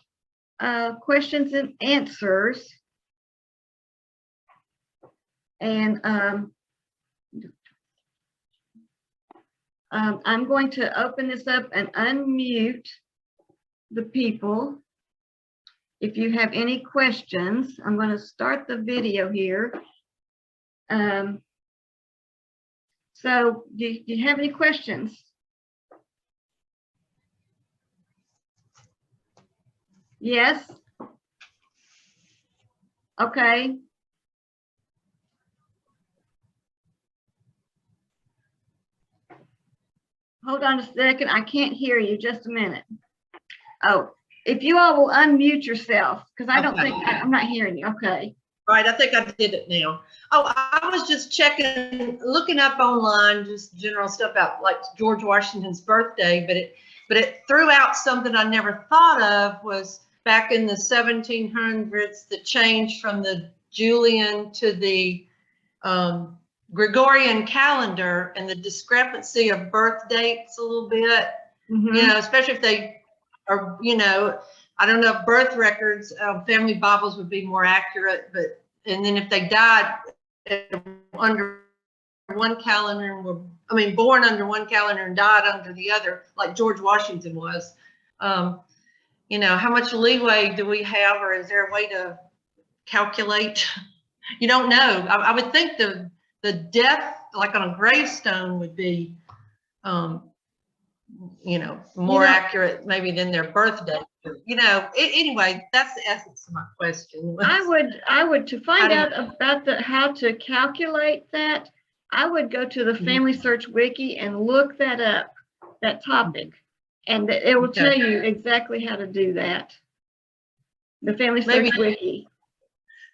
questions and answers, and I'm going to open this up and unmute the people. If you have any questions, I'm going to start the video here. So do you have any questions? Yes? Okay. Hold on a second. I can't hear you. Just a minute. Oh, if you all will unmute yourself, because I don't think I'm not hearing you. Okay. Right. I think I did it now. Oh, I was just checking, looking up online, just general stuff about like George Washington's birthday, but it threw out something I never thought of. Was back in the 1700s, the change from the Julian to the Gregorian calendar and the discrepancy of birth dates a little bit, especially if they are, I don't know if birth records, family Bibles would be more accurate, and then if they died under one calendar, and born under one calendar and died under the other, like George Washington was, how much leeway do we have, or is there a way to calculate? You don't know. I would think the death, like on a gravestone, would be you know, more You know- accurate maybe than their birth date. You know, anyway, that's the essence of my question. I would to find How do out about how to calculate that, I would go to the Family Search Wiki and look that up, that topic, and it will tell you exactly how to do that. The Family Search Wiki.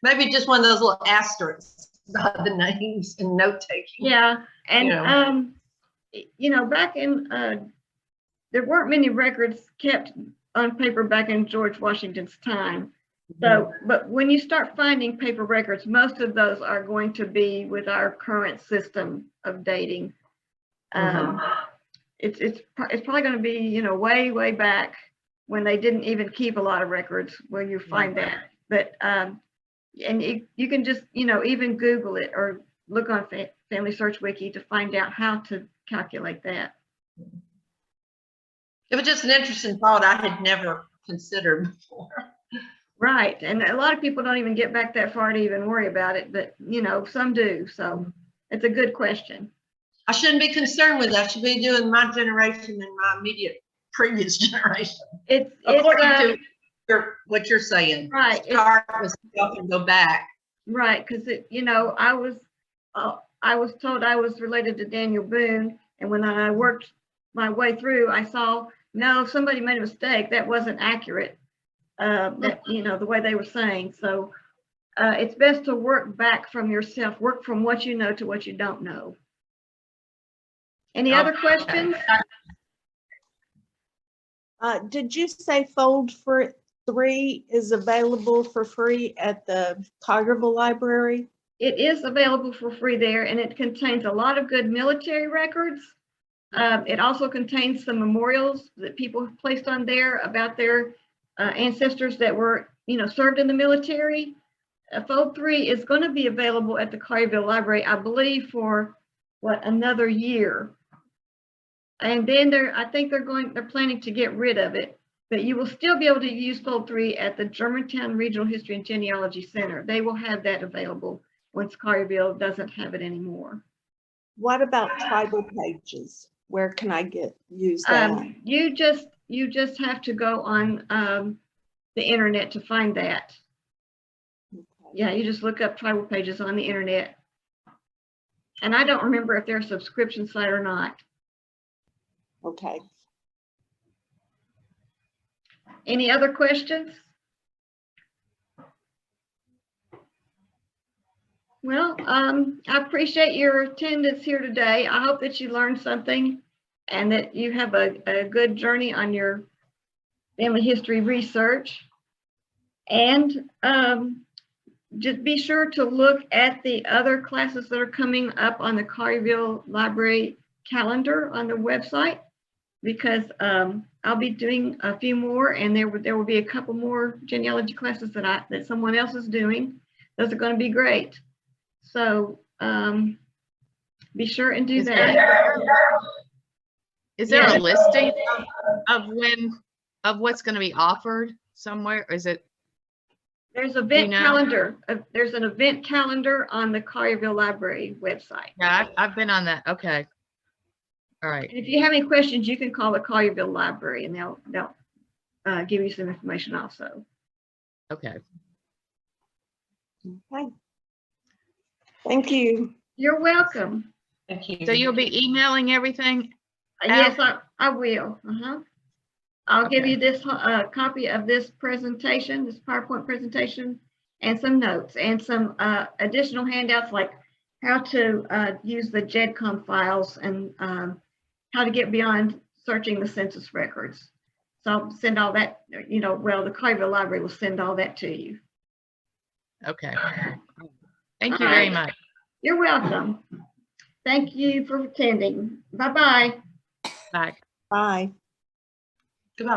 Maybe just one of those little asterisks by the names and note taking. Yeah, and You know. you know, back in there weren't many records kept on paper back in George Washington's time. So, but when you start finding paper records, most of those are going to be with our current system of dating. It's probably going to be, you know, way back when they didn't even keep a lot of records where you find that. But and you can just, you know, even Google it or look on Family Search Wiki to find out how to calculate that. It was just an interesting thought I had never considered before. Right, and a lot of people don't even get back that far to even worry about it, but you know, some do. So it's a good question. I shouldn't be concerned with that. I should be doing my generation and my immediate previous generation. According to what you're saying. Right. Start with stuff and go back. Right, because you know, I was told I was related to Daniel Boone, and when I worked my way through, I saw no, somebody made a mistake. That wasn't accurate. That, you know, the way they were saying. So it's best to work back from yourself, work from what you know to what you don't know. Any other questions? Did you say Fold 3 is available for free at the Collierville Library? It is available for free there, and it contains a lot of good military records. It also contains some memorials that people have placed on there about their ancestors that were, you know, served in the military. Fold 3 is going to be available at the Collierville Library, I believe, for another year. And then I think they're planning to get rid of it, but you will still be able to use Fold 3 at the Germantown Regional History and Genealogy Center. They will have that available once Collierville doesn't have it anymore. What about tribal pages? Where can I use that? You just have to go on the internet to find that. Okay. Yeah, you just look up tribal pages on the internet. And I don't remember if they're a subscription site or not. Okay. Any other questions? Well, I appreciate your attendance here today. I hope that you learned something and that you have a good journey on your family history research. And just be sure to look at the other classes that are coming up on the Collierville Library calendar on the website, because I'll be doing a few more, and there will be a couple more genealogy classes that someone else is doing. Those are going to be great. So be sure and do that. Is there a listing of what's going to be offered somewhere? Or is it? There's an event calendar. There's an event calendar on the Collierville Library website. Yeah, I've been on that. Okay. All right. And if you have any questions, you can call the Collierville Library, and they'll give you some information also. Okay. Okay. Thank you. You're welcome. Thank you. So you'll be emailing everything? Yes, I will. I'll give you this copy of this presentation, this PowerPoint presentation, and some notes and some additional handouts like how to use the GEDCOM files and how to get beyond searching the census records. So I'll send all that, you know, well, the Collierville Library will send all that to you. Okay. Thank you very much. You're welcome. Thank you for attending. Bye-bye. Bye. Bye. Goodbye.